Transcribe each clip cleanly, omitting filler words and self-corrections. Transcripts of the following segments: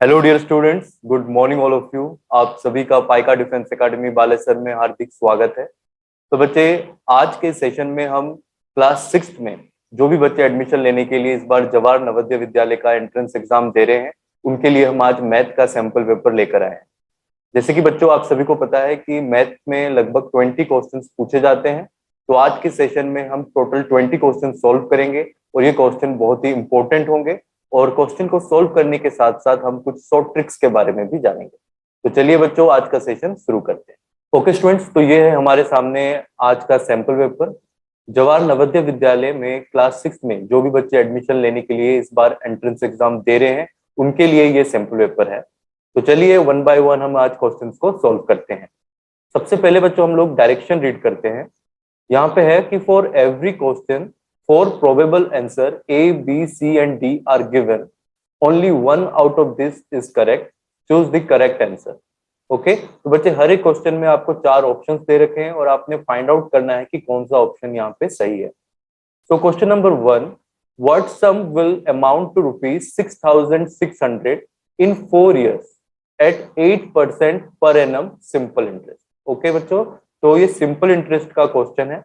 Hello dear students, good morning all of you. आप सभी का पाइका डिफेंस एकेडमी बालेसर में हार्दिक स्वागत है। तो बच्चे, आज के सेशन में हम क्लास 6 में जो भी बच्चे एडमिशन लेने के लिए इस बार जवाहर नवोदय विद्यालय का एंट्रेंस एग्जाम दे रहे हैं, उनके लिए हम आज मैथ का सैंपल पेपर लेकर आए हैं। जैसे कि बच्चों, आप सभी को पता है कि मैथ में लगभग 20 क्वेश्चंस पूछे जाते हैं। तो आज के सेशन में हम टोटल 20 क्वेश्चन सॉल्व करेंगे और ये क्वेश्चन बहुत ही इंपॉर्टेंट होंगे। और क्वेश्चन को सॉल्व करने के साथ साथ हम कुछ शॉर्ट ट्रिक्स के बारे में भी जानेंगे। तो चलिए बच्चों, आज का सेशन शुरू करते हैं। ओके स्टूडेंट्स, तो ये है हमारे सामने आज का सैंपल पेपर। जवाहर नवोदय विद्यालय में क्लास 6 में जो भी बच्चे एडमिशन लेने के लिए इस बार एंट्रेंस एग्जाम दे रहे हैं, उनके लिए ये सैंपल पेपर है। तो चलिए वन बाय वन हम आज क्वेश्चंस को सॉल्व करते हैं। सबसे पहले बच्चों हम लोग डायरेक्शन रीड करते हैं। यहाँ पे है कि for every question, four probable answer A B C and D are given, only one out of this is correct, choose the correct answer. Okay, तो बच्चे हर एक क्वेश्चन में आपको चार ऑप्शंस दे रखे हैं और आपने फाइंड आउट करना है कि कौन सा ऑप्शन यहाँ पे सही है। तो question number 1, what sum will amount to rupees 6,600 in 4 years at 8% per annum simple interest. Okay बच्चों, तो ये सिंपल इंटरेस्ट का क्वेश्चन है।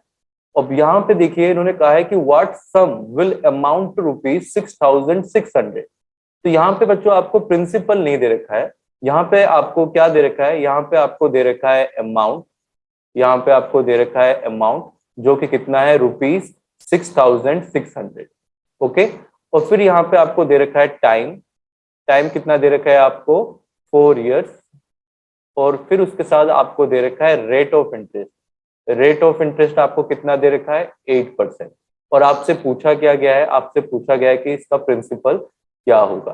अब यहाँ पे देखिए, इन्होंने कहा है कि what sum will amount to rupees 6,600। तो यहाँ पे बच्चों आपको प्रिंसिपल नहीं दे रखा है। यहाँ पे आपको क्या दे रखा है? यहाँ पे आपको दे रखा है अमाउंट। यहाँ पे आपको दे रखा है अमाउंट, जो कि कितना है? रुपीज 6,600। ओके, और फिर यहाँ पे आपको दे रखा है टाइम। टाइम कितना दे रखा है आपको? 4 years। और फिर उसके साथ आपको दे रखा है rate of interest. Rate of interest आपको कितना दे रखा है? 8%। और आपसे पूछा क्या गया है? आपसे पूछा गया है कि इसका प्रिंसिपल क्या होगा।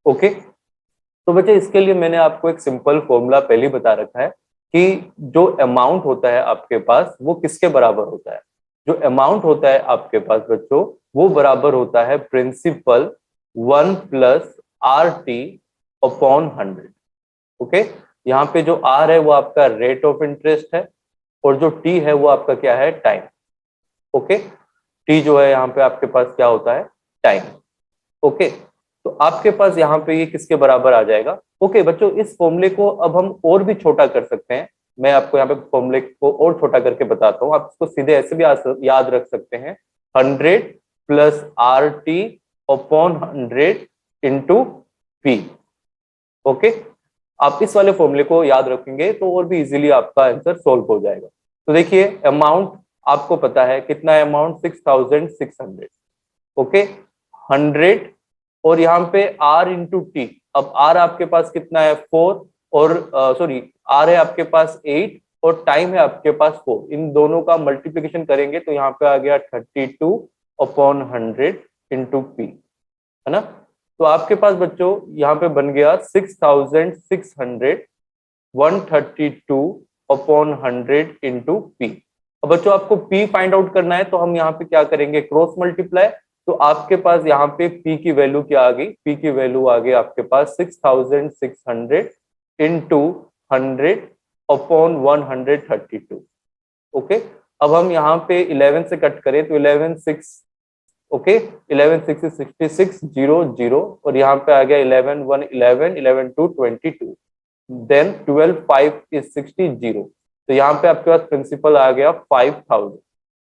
ओके, तो बच्चे इसके लिए मैंने आपको एक सिंपल फॉर्मूला पहले ही बता रखा है कि जो अमाउंट होता है आपके पास वो किसके बराबर होता है। जो अमाउंट होता है आपके पास बच्चों, वो बराबर होता है principal 1 plus R T upon 100। Okay, यहाँ पे जो आर है वो आपका रेट ऑफ इंटरेस्ट है और जो टी है वो आपका क्या है? टाइम। ओके, टी जो है यहाँ पे आपके पास क्या होता है? टाइम। ओके, तो आपके पास यहाँ पे ये किसके बराबर आ जाएगा? ओके बच्चों, इस फॉर्मूले को अब हम और भी छोटा कर सकते हैं। मैं आपको यहाँ पे फॉर्मूले को और छोटा करके बताता हूँ। आप इसको सीधे ऐसे भी याद रख सकते हैं, 100 plus R T upon 100 into P. Okay, आप इस वाले फॉर्मूले को याद रखेंगे तो और भी इजीली आपका आंसर सोल्व हो जाएगा। तो देखिए, अमाउंट आपको पता है कितना है? अमाउंट 6,600। ओके, 100 और यहाँ पे आर इंटू टी। अब आर आपके पास कितना है? 4। और सॉरी, आर है आपके पास 8 और टाइम है आपके पास 4। इन दोनों का मल्टीप्लीकेशन करेंगे तो यहाँ पे आ गया 32 अपॉन 100 इंटू पी, है ना। तो आपके पास बच्चों यहाँ पे बन गया 6,600 132 अपॉन 100 इंटू पी। अब बच्चों आपको पी फाइंड आउट करना है तो हम यहाँ पे क्या करेंगे? Cross multiply. तो आपके पास यहाँ पे पी की वैल्यू क्या आ गई? पी की वैल्यू आ गई आपके पास 6,600 इंटू 100 अपॉन 132। ओके, अब हम यहाँ पे 11 से कट करें तो 11 6। ओके, 11 6 is 66 0 0 और यहाँ पे आ गया 11 1 11 11 2 22। Then 12 5 is 60 0। तो यहाँ पे आपके पास प्रिंसिपल आ गया 5,000।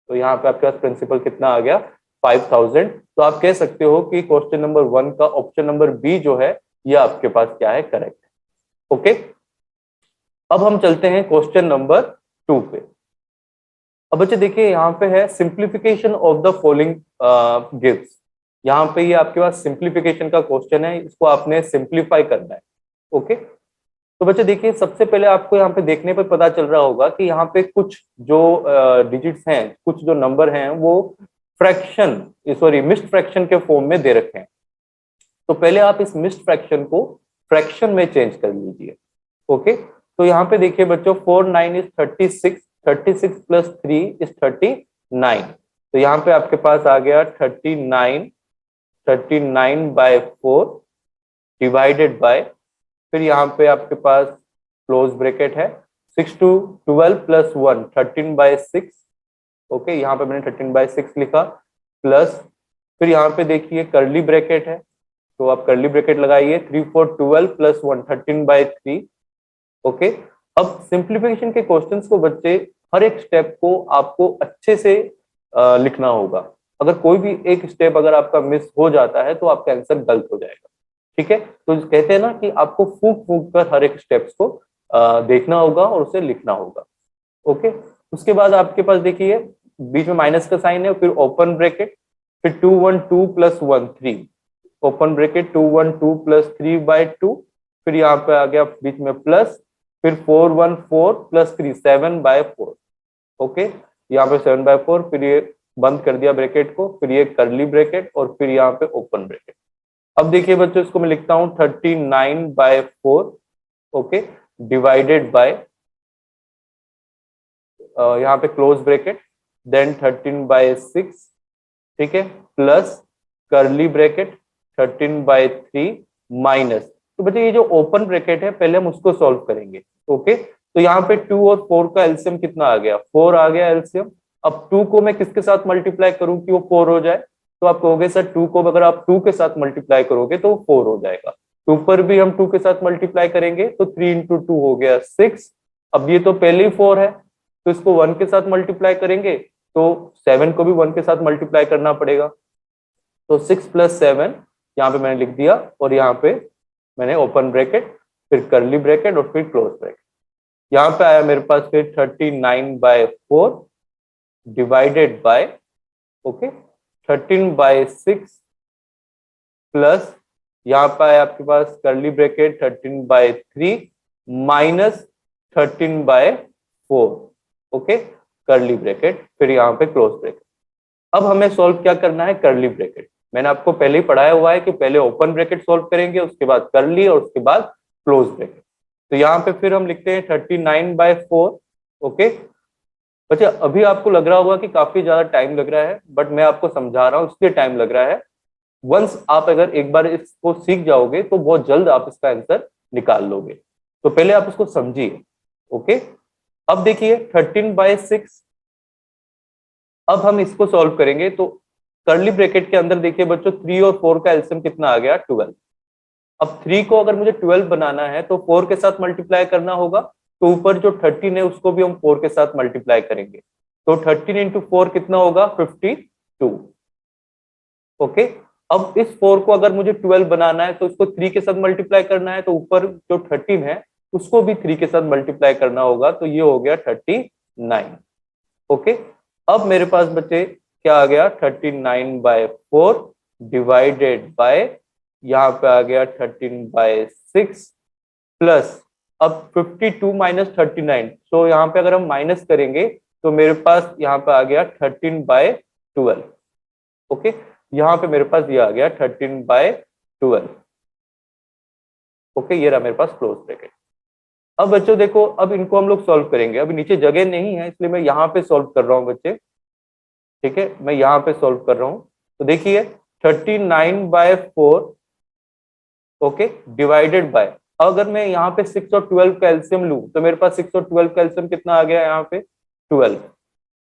तो यहाँ पे आपके पास प्रिंसिपल कितना आ गया? 5,000। तो आप कह सकते हो कि क्वेश्चन नंबर 1 का ऑप्शन नंबर बी जो है ये आपके पास क्या है? करेक्ट है। ओके, अब हम चलते हैं क्वेश्चन नंबर 2 पे। अब बच्चे देखिए, यहाँ पे है simplification of the following gives. यहाँ पे ये आपके पास सिंप्लीफिकेशन का क्वेश्चन है, इसको आपने सिंप्लीफाई करना है। ओके, तो बच्चे देखिए, सबसे पहले आपको यहाँ पे देखने पर पता चल रहा होगा कि यहाँ पे कुछ जो डिजिट्स हैं, कुछ जो नंबर हैं वो फ्रैक्शन, सॉरी मिक्स्ड फ्रैक्शन के फॉर्म में दे रखे हैं। तो पहले आप इस मिक्स्ड फ्रैक्शन को फ्रैक्शन में चेंज कर लीजिए। ओके, तो यहाँ पे देखिए बच्चों, 4 9 is 36, 36 प्लस 3 is 39। तो यहाँ पे आपके पास आ गया 39 बाय 4 डिवाइडेड बाय, फिर यहाँ पे आपके पास क्लोज ब्रैकेट है, 6 to 12 प्लस 1 13 बाय 6। ओके, यहाँ पे मैंने 13 बाय 6 लिखा, प्लस फिर यहाँ पे देखिए करली ब्रैकेट है, तो आप कर्ली ब्रैकेट लगाइए, 3 4 12 प्लस 1 13/3। ओके, अब सिंप्लीफिकेशन के क्वेश्चंस को बच्चे हर एक स्टेप को आपको अच्छे से लिखना होगा। अगर कोई भी एक स्टेप अगर आपका मिस हो जाता है तो आपका आंसर गलत हो जाएगा। ठीक है, तो कहते हैं ना कि आपको फूंक फूंक कर हर एक स्टेप्स को देखना होगा और उसे लिखना होगा। ओके, उसके बाद आपके पास देखिए बीच में माइनस का साइन है, फिर ओपन ब्रैकेट, फिर 2 1 2 प्लस 1 3, ओपन ब्रैकेट 2 1 2 प्लस 3/2, फिर यहाँ पे आ गया बीच में प्लस, फिर 4 1 4 प्लस 3 7/4। ओके, यहाँ पे 7/4, फिर ये बंद कर दिया ब्रैकेट को, फिर ये करली ब्रैकेट और फिर यहाँ पे ओपन ब्रैकेट। अब देखिए बच्चों इसको मैं लिखता हूँ 39/4। ओके, डिवाइडेड बाय यहाँ पे क्लोज ब्रैकेट, देन 13/6। ठीक है, प्लस करली ब्रैकेट 13/3 माइनस, तो बच्चे ये जो ओपन ब्रैकेट है पहले हम उसको सॉल्व करेंगे। ओके, तो यहाँ पे 2 और 4 का एलसीएम कितना आ गया, 4 आ गया एलसीएम। अब 2 को मैं किसके साथ मल्टीप्लाई करूं कि वो 4 हो जाए, तो आप कहोगे सर 2 को अगर आप 2 के साथ मल्टीप्लाई करोगे तो वो 4 हो जाएगा। 2 पर भी हम 2 के साथ मल्टीप्लाई करेंगे तो 3 × 2 हो गया 6। अब ये तो पहले ही 4 है, तो इसको 1 के साथ मल्टीप्लाई करेंगे तो 7 को भी 1 के साथ मल्टीप्लाई करना पड़ेगा। तो 6 + 7 यहाँ पे मैंने लिख दिया, और यहाँ पे मैंने ओपन ब्रैकेट, फिर करली ब्रैकेट और फिर क्लोज ब्रैकेट। यहाँ पे आया मेरे पास फिर 39/4 डिवाइडेड बाय, ओके, 13/6 प्लस यहाँ पे आया आपके पास curly bracket 13/3 minus 13/4। Okay, curly bracket, फिर यहाँ पे क्लोज ब्रैकेट। अब हमें सॉल्व क्या करना है, करली ब्रैकेट। मैंने आपको पहले ही पढ़ाया हुआ है कि पहले ओपन ब्रैकेट सॉल्व करेंगे, उसके बाद करली और उसके बाद क्लोज ब्रैकेट। तो यहाँ पे फिर हम लिखते हैं 39/4। ओके, अच्छा अभी आपको लग रहा होगा कि काफी ज्यादा टाइम लग रहा है, बट मैं आपको समझा रहा हूँ इसलिए टाइम लग रहा है। वंस आप अगर एक बार इसको सीख जाओगे तो बहुत जल्द आप इसका आंसर निकाल लोगे। तो पहले आप इसको समझिए। ओके, अब देखिए 13/6, अब हम इसको सॉल्व करेंगे तो कर्ली ब्रैकेट के अंदर देखिए बच्चों 3 और 4 का एलसीएम कितना आ गया, 12। अब 3 को अगर मुझे 12 बनाना है तो 4 के साथ मल्टीप्लाई करना होगा, तो ऊपर जो 13 है उसको भी हम 4 के साथ मल्टीप्लाई करेंगे, तो 13 × 4 कितना होगा, 52। ओके, अब इस 4 को अगर मुझे 12 बनाना है तो इसको 3 के साथ मल्टीप्लाई करना है, तो ऊपर जो 13 है उसको भी 3 के साथ मल्टीप्लाई करना होगा, तो ये हो गया 39। ओके, अब मेरे पास बच्चे क्या आ गया, 39/4 डिवाइडेड बाय, यहाँ पे आ गया 13/6 प्लस, अब 52 माइनस 39, तो यहाँ पे अगर हम माइनस करेंगे तो मेरे पास यहाँ पे आ गया 13/12। ओके, यहाँ पे मेरे पास ये आ गया 13/12। ओके, ये रहा मेरे पास क्लोज ब्रैकेट। अब बच्चों देखो, अब इनको हम लोग सॉल्व करेंगे, अभी नीचे जगह नहीं है इसलिए मैं यहाँ पे सॉल्व कर रहा हूँ बच्चे। ठीक है, मैं यहाँ पे सॉल्व कर रहा हूँ, तो देखिए 39/4, ओके, डिवाइडेड बाय, अगर मैं यहाँ पे 6 और 12 का एलसीएम लूं तो मेरे पास 6 और 12 का एलसीएम कितना आ गया, यहाँ पे 12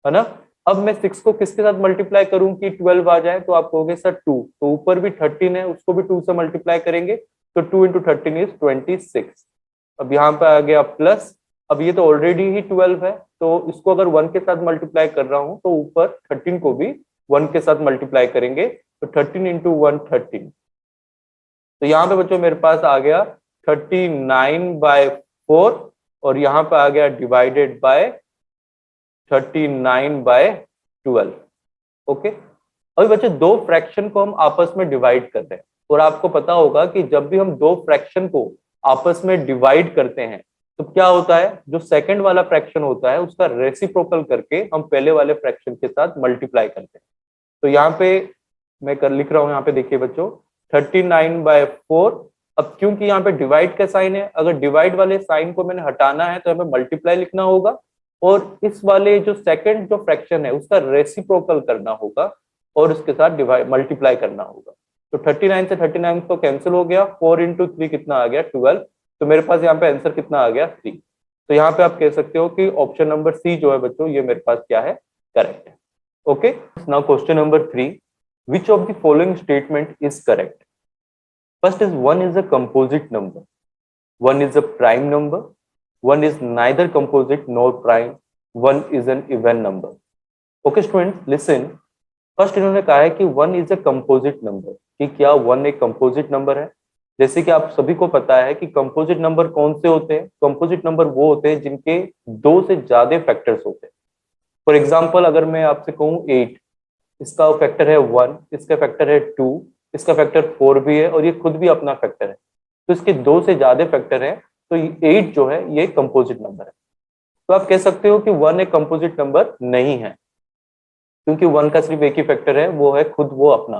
है ना। अब मैं 6 को किसके साथ मल्टीप्लाई करूं कि 12 आ जाए, तो आप कहोगे सर 2, तो ऊपर भी 13 है उसको भी 2 से मल्टीप्लाई करेंगे, तो 2 × 13 इज 26। अब यहाँ पे आ गया प्लस, अब ये तो ऑलरेडी ही 12 है, तो इसको अगर 1 के साथ मल्टीप्लाई कर रहा हूं तो ऊपर 13 को भी 1 के साथ मल्टीप्लाई करेंगे, तो 13 × 1 13। तो यहाँ पे बच्चों मेरे पास आ गया 39/4 और यहाँ पे आ गया डिवाइडेड बाय 39/12। ओके, अभी बच्चे दो फ्रैक्शन को हम आपस में डिवाइड कर रहे हैं, और आपको पता होगा कि जब भी हम दो फ्रैक्शन को आपस में डिवाइड करते हैं तो क्या होता है, जो सेकंड वाला फ्रैक्शन होता है उसका रेसिप्रोकल करके हम पहले वाले फ्रैक्शन के साथ मल्टीप्लाई करते हैं। तो यहाँ पे मैं कर लिख रहा हूं, यहाँ पे देखिए बच्चों 39/4। अब क्योंकि यहाँ पे डिवाइड का साइन है, अगर डिवाइड वाले साइन को मैंने हटाना है तो हमें मल्टीप्लाई लिखना होगा, और इस वाले जो सेकंड जो फ्रैक्शन है उसका रेसिप्रोकल करना होगा और उसके साथ डिवाइड मल्टीप्लाई करना होगा। तो 39 से 39 तो कैंसिल हो गया, 4 × 3 कितना आ गया, 12। तो मेरे पास यहाँ पे आंसर कितना आ गया, 3। तो यहाँ पे आप कह सकते हो कि ऑप्शन नंबर सी जो है बच्चों, ये मेरे पास क्या है, करेक्ट है। Okay, now question number 3, which of the following statement is correct. First is one is a composite number, one is a prime number, one is neither composite nor prime, one is an even number. Okay student listen, first इन्होंने कहा है कि one is a composite number, कि क्या one एक composite number है। जैसे कि आप सभी को पता है कि कंपोजिट नंबर कौन से होते हैं, कंपोजिट नंबर वो होते हैं जिनके दो से ज्यादा फैक्टर्स होते हैं। फॉर एग्जाम्पल अगर मैं आपसे कहूँ 8, इसका फैक्टर है 1, इसका फैक्टर है 2, इसका फैक्टर 4 भी है और ये खुद भी अपना फैक्टर है, तो इसके दो से ज्यादा फैक्टर है, तो 8 जो है ये कंपोजिट नंबर है। तो आप कह सकते हो कि वन एक कंपोजिट नंबर नहीं है, क्योंकि वन का सिर्फ एक ही फैक्टर है, वो है खुद वो अपना।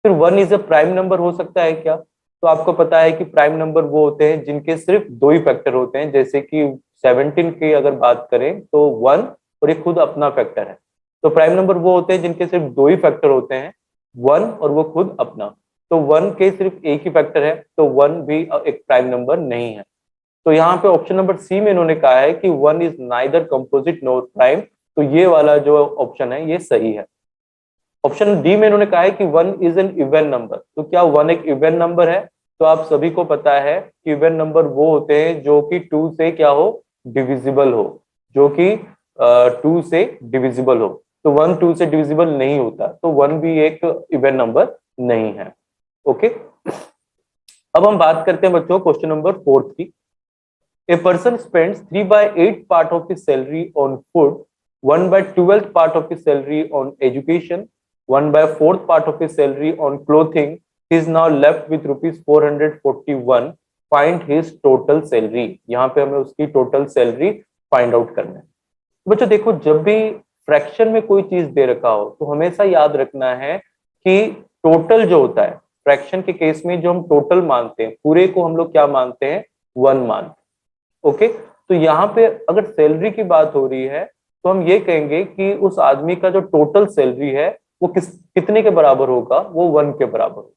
फिर one is a prime number हो सकता है क्या? तो आपको पता है कि प्राइम नंबर वो होते हैं जिनके सिर्फ दो ही फैक्टर होते हैं, जैसे कि 17 की अगर बात करें तो 1 और ये खुद अपना फैक्टर है। तो प्राइम नंबर वो होते हैं जिनके सिर्फ दो ही फैक्टर होते हैं, 1 और वो खुद अपना। तो 1 के सिर्फ एक ही फैक्टर है, तो 1 भी एक प्राइम नंबर नहीं है। तो यहाँ पे ऑप्शन नंबर सी में इन्होंने कहा है कि one is neither composite nor prime, तो ये वाला जो ऑप्शन है ये सही है। ऑप्शन डी में इन्होंने कहा है कि one is an even number, तो क्या वन एक इवन नंबर है? तो आप सभी को पता है कि इवन नंबर वो होते हैं जो कि 2 से क्या हो, डिविजिबल हो, जो कि 2 से डिविजिबल हो। तो 1 2 से डिविजिबल नहीं होता, तो 1 भी एक इवन नंबर नहीं है। ओके, अब हम बात करते हैं बच्चों क्वेश्चन नंबर 4 की। A person spends 3/8 part of his salary on food, 1/12 part of his salary on education, 1/4 part of his salary on clothing. He is now left with rupees 441. Find his total salary. यहाँ पे हमें उसकी total salary find out करना है। बच्चों देखो, जब भी फ्रैक्शन में कोई चीज दे रखा हो तो हमेशा याद रखना है कि टोटल जो होता है, फ्रैक्शन के केस में जो हम टोटल मानते हैं पूरे को हम लोग क्या मानते हैं, 1 मानते हैं। ओके, तो यहाँ पे अगर सैलरी की बात हो रही है तो हम ये कहेंगे कि उस आदमी का जो टोटल सैलरी है वो कितने के बराबर होगा, वो 1 के बराबर होगा।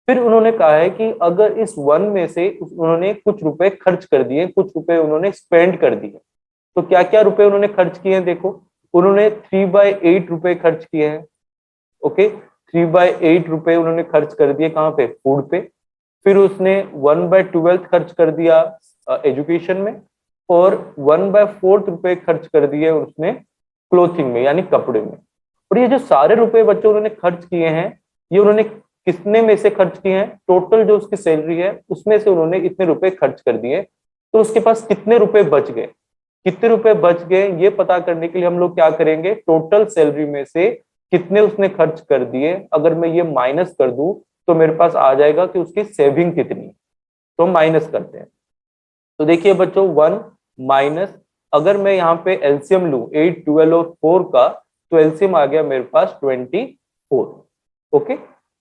फिर उन्होंने कहा है कि अगर इस 1 में से उन्होंने कुछ रुपए खर्च कर दिए, कुछ रुपए उन्होंने स्पेंड कर दिए, तो क्या क्या रुपए उन्होंने खर्च किए हैं? देखो, उन्होंने 3/8 रुपए खर्च किए हैं। ओके, 3/8 रुपए उन्होंने खर्च कर दिए कहाँ पे, फूड पे। फिर उसने 1/12 खर्च कर दिया एजुकेशन में, और 1/4 रुपए खर्च कर दिए उसने क्लोथिंग में यानी कपड़े में। और ये जो सारे रुपए बच्चों उन्होंने खर्च किए हैं, ये उन्होंने कितने में से खर्च किए हैं? टोटल जो उसकी सैलरी है उसमें से उन्होंने इतने रुपए खर्च कर दिए, तो उसके पास कितने रुपए बच गए? कितने रुपए बच गए ये पता करने के लिए हम लोग क्या करेंगे, टोटल सैलरी में से कितने उसने खर्च कर दिए अगर मैं ये माइनस कर दूं तो मेरे पास आ जाएगा कि उसकी सेविंग कितनी। तो हम माइनस करते हैं। तो देखिए बच्चों 1 माइनस, अगर मैं यहाँ पे एलसीएम लूं 8 12 और 4 का, तो एलसीएम आ गया मेरे पास 24। ओके,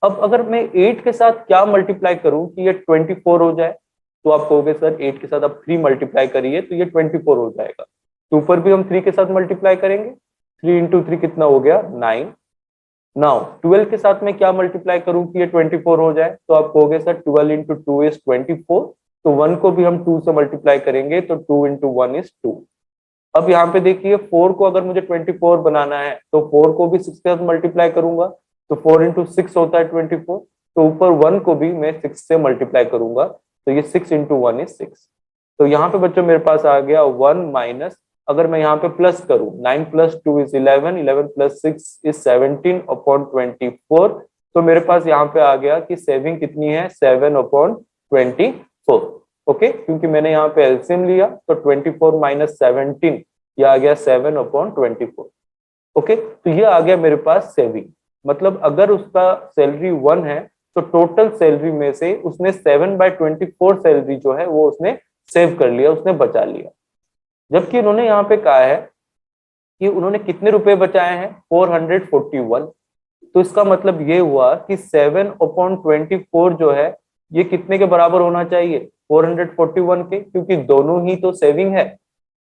अब अगर मैं 8 के साथ क्या मल्टीप्लाई करूं कि ये 24 हो जाए, तो आप कहोगे सर 8 के साथ आप 3 मल्टीप्लाई करिए तो ये 24 हो जाएगा। तो ऊपर भी हम 3 के साथ मल्टीप्लाई करेंगे, 3 इंटू 3 कितना हो गया, 9। नाउ 12 के साथ मैं क्या मल्टीप्लाई करूं कि ये 24 हो जाए, तो आप कहोगे सर 12 इंटू 2 इज 24, तो 1 को भी हम 2 से मल्टीप्लाई करेंगे तो 2 इंटू 1 इज 2। अब यहाँ पे देखिए 4 को अगर मुझे 24 बनाना है तो 4 को भी 6 के साथ मल्टीप्लाई करूंगा, तो 4 इंटू 6 होता है 24, तो ऊपर 1 को भी मैं 6 से मल्टीप्लाई करूंगा, तो ये 6 इंटू 1 इज 6। तो यहाँ पे बच्चों मेरे पास आ गया 1 माइनस, अगर मैं यहाँ पे प्लस करूं 9 plus 2 is 11, 11 plus 6 is 17 upon 24, तो मेरे पास यहाँ पे आ गया कि सेविंग कितनी है, 7 अपॉन 24। ओके, क्योंकि मैंने यहाँ पे एलसीएम लिया तो 24 माइनस 17 ये आ गया 7 अपॉन 24। ओके, तो ये आ गया मेरे पास सेविंग। मतलब अगर उसका सैलरी 1 है तो टोटल सैलरी में से उसने 7/24 सैलरी जो है वो उसने सेव कर लिया, उसने बचा लिया। जबकि उन्होंने यहाँ पे कहा है कि उन्होंने कितने रुपए बचाए हैं, 441। तो इसका मतलब ये हुआ कि 7/24 जो है ये कितने के बराबर होना चाहिए, 441 के, क्योंकि दोनों ही तो सेविंग है।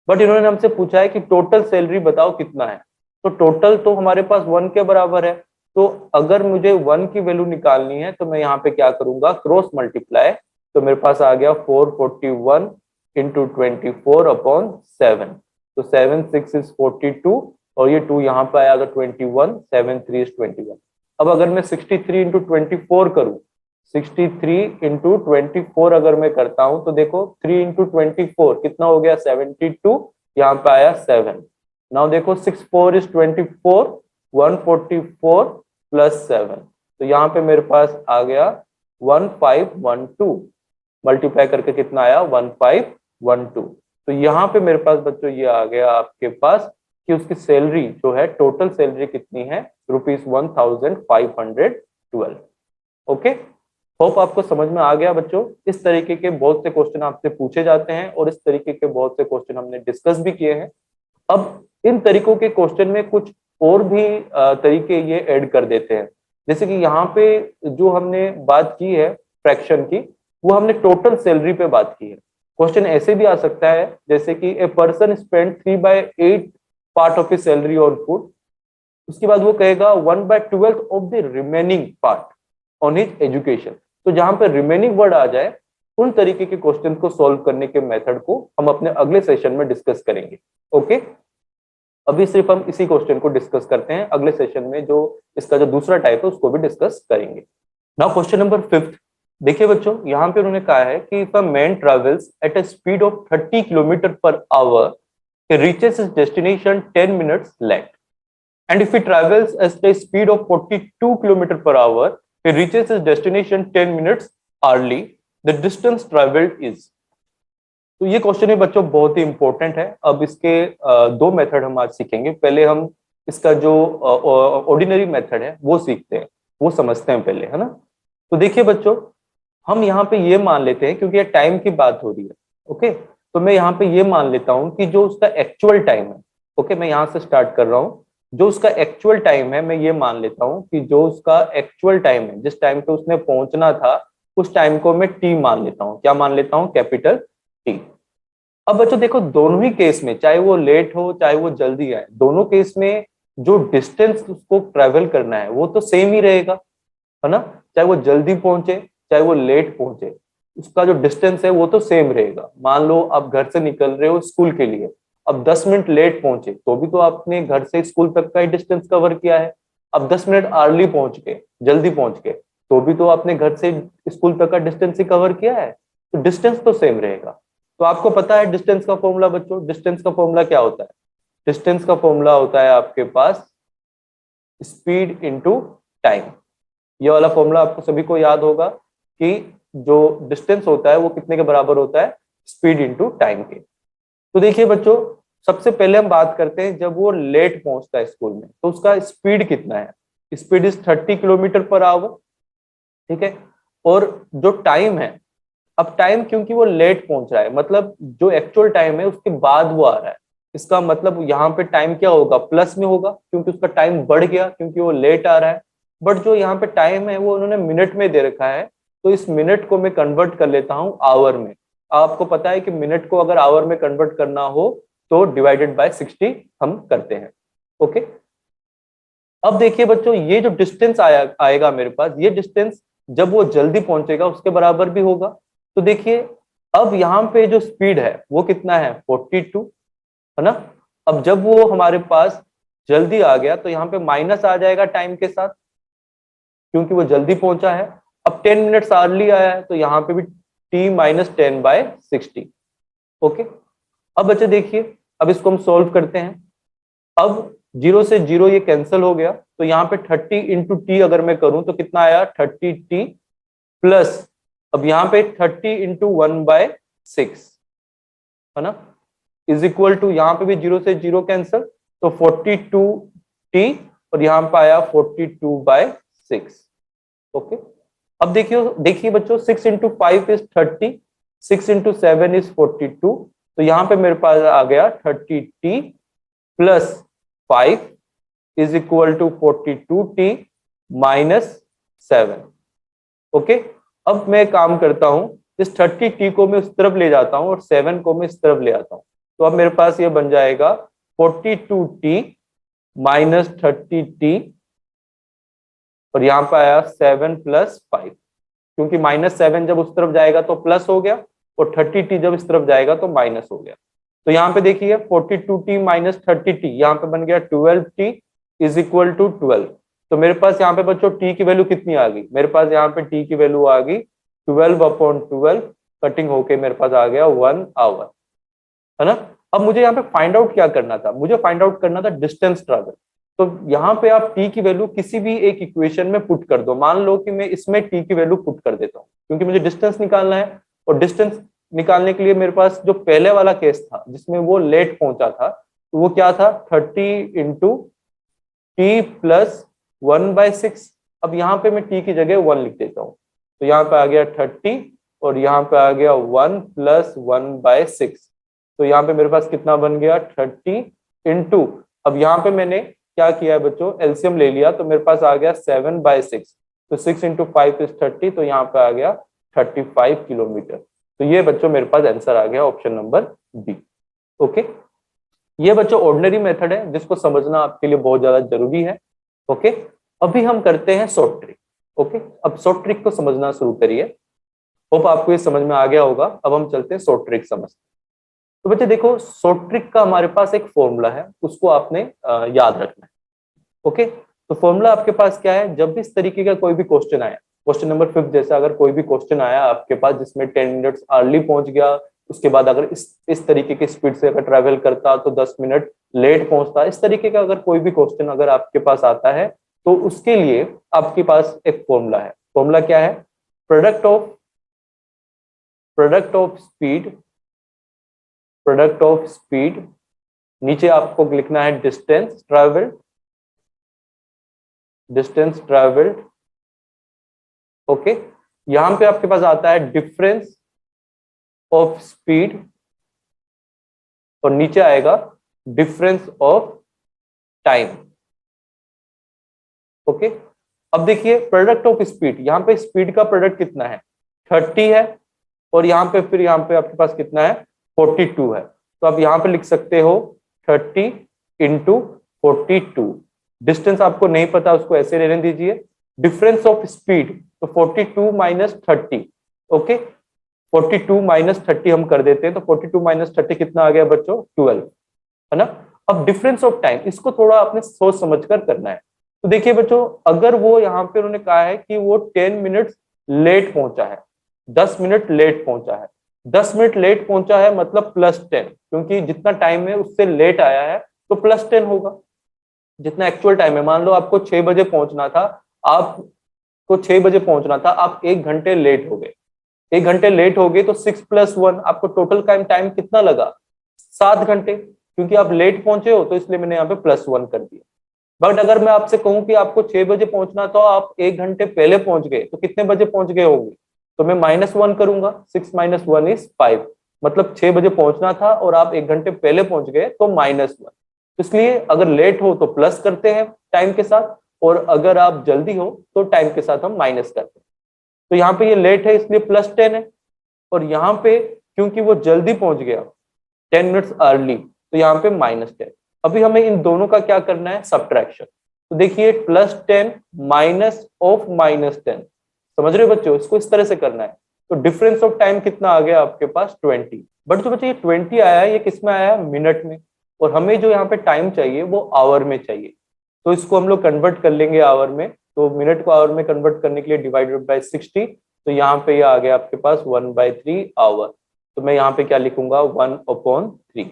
बट इन्होंने हमसे पूछा है कि टोटल सैलरी बताओ कितना है, तो टोटल तो हमारे पास 1 के बराबर है। तो अगर मुझे 1 की वैल्यू निकालनी है तो मैं यहाँ पे क्या करूंगा, क्रॉस मल्टीप्लाई। तो मेरे पास आ गया 441 इंटू 24 अपॉन 7, तो 7 6 इज 42, और ये 2 यहाँ पे आएगा 21, 7 3 इज 21। अब अगर मैं 63 इंटू 24 करूं, 63 इंटू 24 अगर मैं करता हूं तो देखो 3 इंटू 24 कितना हो गया 72, यहाँ पे आया 7। नाउ देखो 6 4 इज 24, 144 प्लस 7, तो यहाँ पे मेरे पास आ गया 1512, मल्टीप्लाई करके कितना आया 1512। तो यहाँ पे मेरे पास बच्चों ये आ गया आपके पास कि उसकी सैलरी जो है टोटल सैलरी कितनी है ₹1512। ओके, होप आपको समझ में आ गया बच्चों। इस तरीके के बहुत से क्वेश्चन आपसे पूछे जाते हैं और इस तरीके के बहुत से क्वेश्चन हमने डिस्कस भी किए हैं। अब इन तरीकों के क्वेश्चन में कुछ और भी तरीके ये ऐड कर देते हैं, जैसे कि यहाँ पे जो हमने बात की है फ्रैक्शन की, वो हमने टोटल सैलरी पे बात की है। क्वेश्चन ऐसे भी आ सकता है जैसे कि a person spend 3/8 part of his salary on food, उसके बाद वो कहेगा 1/12 of the remaining part on his education. तो जहां पे रिमेनिंग वर्ड आ जाए उन तरीके के क्वेश्चन को सॉल्व करने के मेथड को हम अपने अगले सेशन में डिस्कस करेंगे। ओके, अभी सिर्फ हम इसी क्वेश्चन को डिस्कस करते हैं, अगले सेशन में जो इसका जो दूसरा टाइप है उसको भी डिस्कस करेंगे। नाउ क्वेश्चन नंबर 5, देखिए बच्चों यहाँ पे उन्होंने कहा है कि if a man travels at a speed of 30 kilometre per hour, he reaches his destination 10 minutes late, and if he travels at a speed of 42 km per hour, he reaches his destination 10 minutes early, the distance traveled is। तो ये question है बच्चों बहुत ही important है। अब इसके दो method हम आज सीखेंगे। पहले हम इसका जो ऑर्डिनरी मेथड है वो सीखते हैं, वो समझते हैं पहले, है ना। तो देखिए बच्चों, हम यहाँ पे ये मान लेते हैं क्योंकि ये टाइम की बात हो रही है, ओके, तो मैं यहाँ पे ये मान लेता हूँ कि जो उसका एक्चुअल टाइम है, ओके, मैं यहाँ से स्टार्ट कर रहा हूँ, जो उसका एक्चुअल टाइम है मैं ये मान लेता हूँ कि जो उसका एक्चुअल टाइम है, जिस टाइम पे उसने पहुंचना था, उस टाइम को मैं टी मान लेता हूँ। क्या मान लेता हूँ? Capital T. अब बच्चों देखो, दोनों ही केस में, चाहे वो लेट हो चाहे वो जल्दी आए, दोनों केस में जो डिस्टेंस उसको ट्रेवल करना है वो तो सेम ही रहेगा, है ना। चाहे वो जल्दी पहुंचे चाहे वो लेट पहुंचे, उसका जो डिस्टेंस है वो तो सेम रहेगा। मान लो आप घर से निकल रहे हो स्कूल के लिए, अब 10 मिनट लेट पहुंचे तो भी तो आपने घर से स्कूल तक का ही डिस्टेंस कवर किया है। अब 10 मिनट अर्ली पहुंच के, जल्दी पहुंच के, तो भी तो आपने घर से स्कूल तक का डिस्टेंस ही कवर किया है, तो डिस्टेंस तो सेम रहेगा। तो आपको पता है डिस्टेंस का फॉर्मूला बच्चों, डिस्टेंस का फॉर्मूला क्या होता है? डिस्टेंस का फॉर्मूला होता है आपके पास स्पीड इंटू टाइम। ये वाला फॉर्मूला आपको सभी को याद होगा कि जो डिस्टेंस होता है वो कितने के बराबर होता है? स्पीड इंटू टाइम के। तो देखिए बच्चों, सबसे पहले हम बात करते हैं जब वो लेट पहुंचता है स्कूल में, तो उसका स्पीड कितना है? Speed is 30 kilometre per hour, ठीक है। और जो टाइम है, अब टाइम क्योंकि वो लेट पहुंच रहा है, मतलब जो एक्चुअल टाइम है उसके बाद वो आ रहा है, इसका मतलब यहाँ पे टाइम क्या होगा? प्लस में होगा, क्योंकि उसका टाइम बढ़ गया क्योंकि वो लेट आ रहा है। बट जो यहाँ पे टाइम है वो उन्होंने मिनट में दे रखा है, तो इस मिनट को मैं कन्वर्ट कर लेता हूँ आवर में। आपको पता है कि मिनट को अगर आवर में कन्वर्ट करना हो तो डिवाइडेड बाय 60 हम करते हैं, ओके। अब देखिए बच्चों, ये जो डिस्टेंस आएगा मेरे पास, ये डिस्टेंस जब वो जल्दी पहुंचेगा उसके बराबर भी होगा। तो देखिए, अब यहाँ पे जो स्पीड है वो कितना है? 42, है ना। अब जब वो हमारे पास जल्दी आ गया तो यहाँ पे माइनस आ जाएगा टाइम के साथ, क्योंकि वो जल्दी पहुंचा है। अब 10 मिनट्स अर्ली आया है तो यहाँ पे भी t माइनस 10/60, ओके। अब बच्चे देखिए, अब इसको हम सॉल्व करते हैं। अब 0 से 0 ये कैंसिल हो गया, तो यहाँ पे 30 इंटू टी अगर मैं करूं तो कितना आया? 30t प्लस, अब यहाँ पे 30 इंटू 1/6, है ना, इज इक्वल टू, यहाँ पे भी 0 से 0 कैंसिल, तो 42t, और यहाँ पे आया 42/6, ओके। अब देखिए बच्चों, 6 इंटू 5 इज 30, 6 इंटू 7 इज 42, तो यहाँ पे मेरे पास आ गया 30t plus 5 is equal to 42t minus 7, okay. अब मैं काम करता हूं, इस 30t को मैं उस तरफ ले जाता हूं और 7 को मैं इस तरफ ले आता हूं, तो अब मेरे पास ये बन जाएगा 42t माइनस 30t, और यहाँ पे आया 7 प्लस 5, क्योंकि -7 जब उस तरफ जाएगा तो प्लस हो गया, और 30t जब इस तरफ जाएगा तो माइनस हो गया। तो यहाँ पे देखिए 42t माइनस 30t, यहाँ पे बन गया 12t इज इक्वल टू 12, तो मेरे पास यहाँ पे बच्चों टी की वैल्यू कितनी आ गई, मेरे पास यहाँ पे टी की वैल्यू आ गई 12/12, कटिंग होके मेरे पास आ गया 1 आवर, है ना। अब मुझे यहाँ पे फाइंड आउट क्या करना था, मुझे फाइंड आउट करना था डिस्टेंस ट्रैवल। तो यहाँ पे आप टी की वैल्यू किसी भी एक इक्वेशन में पुट कर दो, मान लो कि मैं इसमें टी की वैल्यू पुट कर देता हूँ क्योंकि मुझे डिस्टेंस निकालना है। और डिस्टेंस निकालने के लिए मेरे पास जो पहले वाला केस था जिसमें वो लेट पहुंचा था, तो वो क्या था 30 × t + 1/6। अब यहाँ पे मैं टी की जगह 1 लिख देता हूँ, तो यहाँ पे आ गया 30 और यहाँ पे आ गया 1 + 1/6। तो यहाँ पे मेरे पास कितना बन गया 30 इंटू, अब यहाँ पे मैंने क्या किया है बच्चों, एलसीएम ले लिया, तो मेरे पास आ गया 7/6, तो 6 × 5 = 30, तो यहाँ पे आ गया 35 किलोमीटर। तो ये बच्चों मेरे पास आंसर आ गया ऑप्शन नंबर बी। ओके, ये बच्चों ऑर्डिनरी मेथड है जिसको समझना आपके लिए बहुत ज्यादा जरूरी है। ओके, अभी हम करते हैं शॉर्ट ट्रिक। ओके, अब शॉर्ट ट्रिक को समझना शुरू करिए। होप आपको ये समझ में आ गया होगा। अब हम चलते हैं शॉर्ट ट्रिक समझते। तो बच्चे देखो, शॉर्ट ट्रिक का हमारे पास एक फॉर्मूला है, उसको आपने याद रखना है। ओके, तो फॉर्मूला आपके पास क्या है, जब भी इस तरीके का कोई भी क्वेश्चन आया, क्वेश्चन नंबर 5 जैसा अगर कोई भी क्वेश्चन आया आपके पास जिसमें 10 मिनट्स अर्ली पहुंच गया, उसके बाद अगर इस तरीके की स्पीड से अगर ट्रैवल करता तो 10 मिनट लेट पहुंचता, इस तरीके का अगर कोई भी क्वेश्चन अगर आपके पास आता है तो उसके लिए आपके पास एक फॉर्मूला है। फॉर्मूला क्या है, प्रोडक्ट ऑफ स्पीड, नीचे आपको लिखना है डिस्टेंस ट्रैवल्ड। ओके, यहां पे आपके पास आता है डिफरेंस ऑफ स्पीड और नीचे आएगा डिफरेंस ऑफ टाइम। ओके, अब देखिए प्रोडक्ट ऑफ स्पीड, यहां पे स्पीड का प्रोडक्ट कितना है 30 है, और यहाँ पे फिर यहाँ पे आपके पास कितना है 42 है। तो आप यहाँ पे लिख सकते हो 30 × 42। डिस्टेंस आपको नहीं पता, उसको ऐसे रहने दीजिए। डिफरेंस ऑफ स्पीड, तो 42 - 30। ओके, 42 - 30 हम कर देते हैं, तो 42 - 30 कितना आ गया बच्चों 12, है ना। अब डिफरेंस ऑफ टाइम, इसको थोड़ा आपने सोच समझकर करना है। तो देखिए बच्चों, अगर वो यहाँ पे उन्होंने कहा है कि वो 10 मिनट लेट पहुंचा है, 10 मिनट लेट पहुंचा है, 10 मिनट लेट पहुंचा है मतलब +10, क्योंकि जितना टाइम है उससे लेट आया है तो +10 होगा। जितना एक्चुअल टाइम है, मान लो आपको 6 बजे पहुंचना था, आपको 6 बजे पहुंचना था, आप 1 घंटे लेट हो गए। 1 घंटे लेट हो गए तो 6 + 1, आपको टोटल टाइम कितना लगा 7 घंटे, क्योंकि आप लेट पहुंचे हो तो इसलिए मैंने यहाँ पे +1 कर दिया। बट अगर मैं आपसे कहूं कि आपको 6 बजे पहुंचना तो आप 1 घंटे पहले पहुंच गए, तो कितने बजे पहुंच गए होंगे, तो मैं -1 करूंगा, 6 - 1 = 5, मतलब 6 बजे पहुंचना था और आप 1 घंटे पहले पहुंच गए तो -1। इसलिए अगर लेट हो तो प्लस करते हैं टाइम के साथ, और अगर आप जल्दी हो तो टाइम के साथ हम माइनस करते हैं। तो यहाँ पे ये लेट है इसलिए +10 है, और यहाँ पे क्योंकि वो जल्दी पहुंच गया 10 मिनट्स अर्ली, तो यहाँ पे -10। अभी हमें इन दोनों का क्या करना है, सब्ट्रैक्शन। तो देखिए +10 -10, समझ रहे हो बच्चों, इसको इस तरह से करना है। तो डिफरेंस ऑफ टाइम कितना आ गया आपके पास 20। बट जो बच्चे ये 20 आया है, ये किस में आया है, मिनट में, और हमें जो यहाँ पे टाइम चाहिए वो आवर में चाहिए। तो इसको हम लोग कन्वर्ट कर लेंगे आवर में। तो मिनट को आवर में कन्वर्ट करने के लिए /60, तो यहाँ पे ये आ गया आपके पास 1/3 आवर। तो मैं यहाँ पे क्या लिखूंगा 1/3।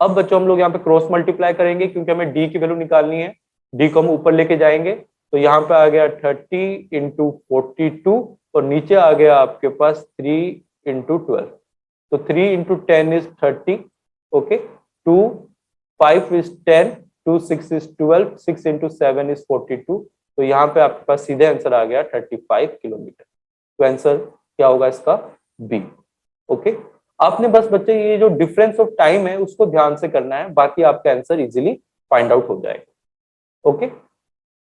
अब बच्चों हम लोग यहाँ पे क्रॉस मल्टीप्लाई करेंगे क्योंकि हमें डी की वैल्यू निकालनी है, डी को हम ऊपर लेके जाएंगे। तो यहाँ पे आ गया 30 × 42, और नीचे आ गया आपके पास 3 × 12। तो 3 × 10 = 30। ओके, 2 5 = 10, 2 6 = 12, 6 × 7 = 42। तो यहाँ पे आपके पास सीधे आंसर आ गया 35 किलोमीटर। तो आंसर क्या होगा इसका, बी। ओके, आपने बस बच्चे ये जो डिफरेंस ऑफ टाइम है उसको ध्यान से करना है, बाकी आपका आंसर इजीली फाइंड आउट हो जाएगा। ओके,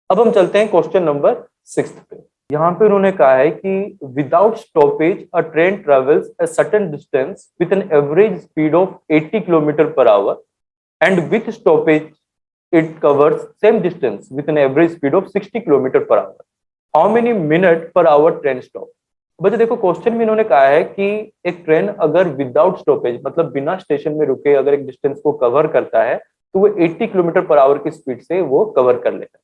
अब हम चलते हैं क्वेश्चन नंबर 6 पे। यहाँ पे उन्होंने कहा है कि without stoppage a train travels a certain distance with an average speed of 80 km/h, and with stoppage it covers same distance with an average speed of 60 km/h। How many minute per hour train stop. बच्चे देखो, question में इन्होंने कहा है कि एक train अगर without stoppage मतलब बिना स्टेशन में रुके अगर एक डिस्टेंस को कवर करता है तो वो 80 km/h की स्पीड से वो कवर कर लेता है।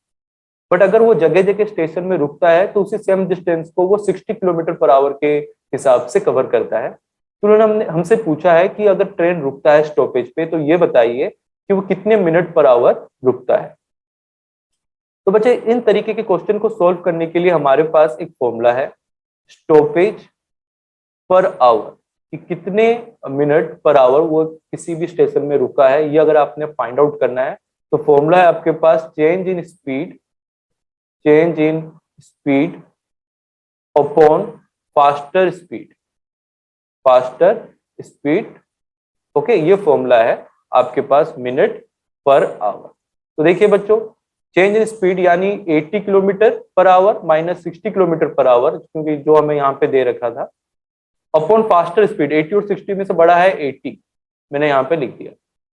बट अगर वो जगह जगह स्टेशन में रुकता है तो उसी सेम डिस्टेंस को वो 60 किलोमीटर पर आवर के हिसाब से कवर करता है। तो उन्होंने हमसे पूछा है कि अगर ट्रेन रुकता है स्टॉपेज पे तो ये बताइए कि वो कितने मिनट पर आवर रुकता है। तो बच्चे इन तरीके के क्वेश्चन को सॉल्व करने के लिए हमारे पास एक फॉर्मूला है, स्टॉपेज पर आवर, कि कितने मिनट पर आवर वो किसी भी स्टेशन में रुका है, ये अगर आपने फाइंड आउट करना है तो फॉर्मूला है आपके पास change in speed upon faster speed. Okay, ये फॉर्मूला है आपके पास मिनट पर आवर। तो देखिए बच्चों, चेंज इन स्पीड यानी 80 kilometre per hour minus 60 kilometre per hour, क्योंकि जो हमें यहाँ पे दे रखा था, अपॉन फास्टर स्पीड, 80 और 60 में से बड़ा है 80, मैंने यहाँ पे लिख दिया।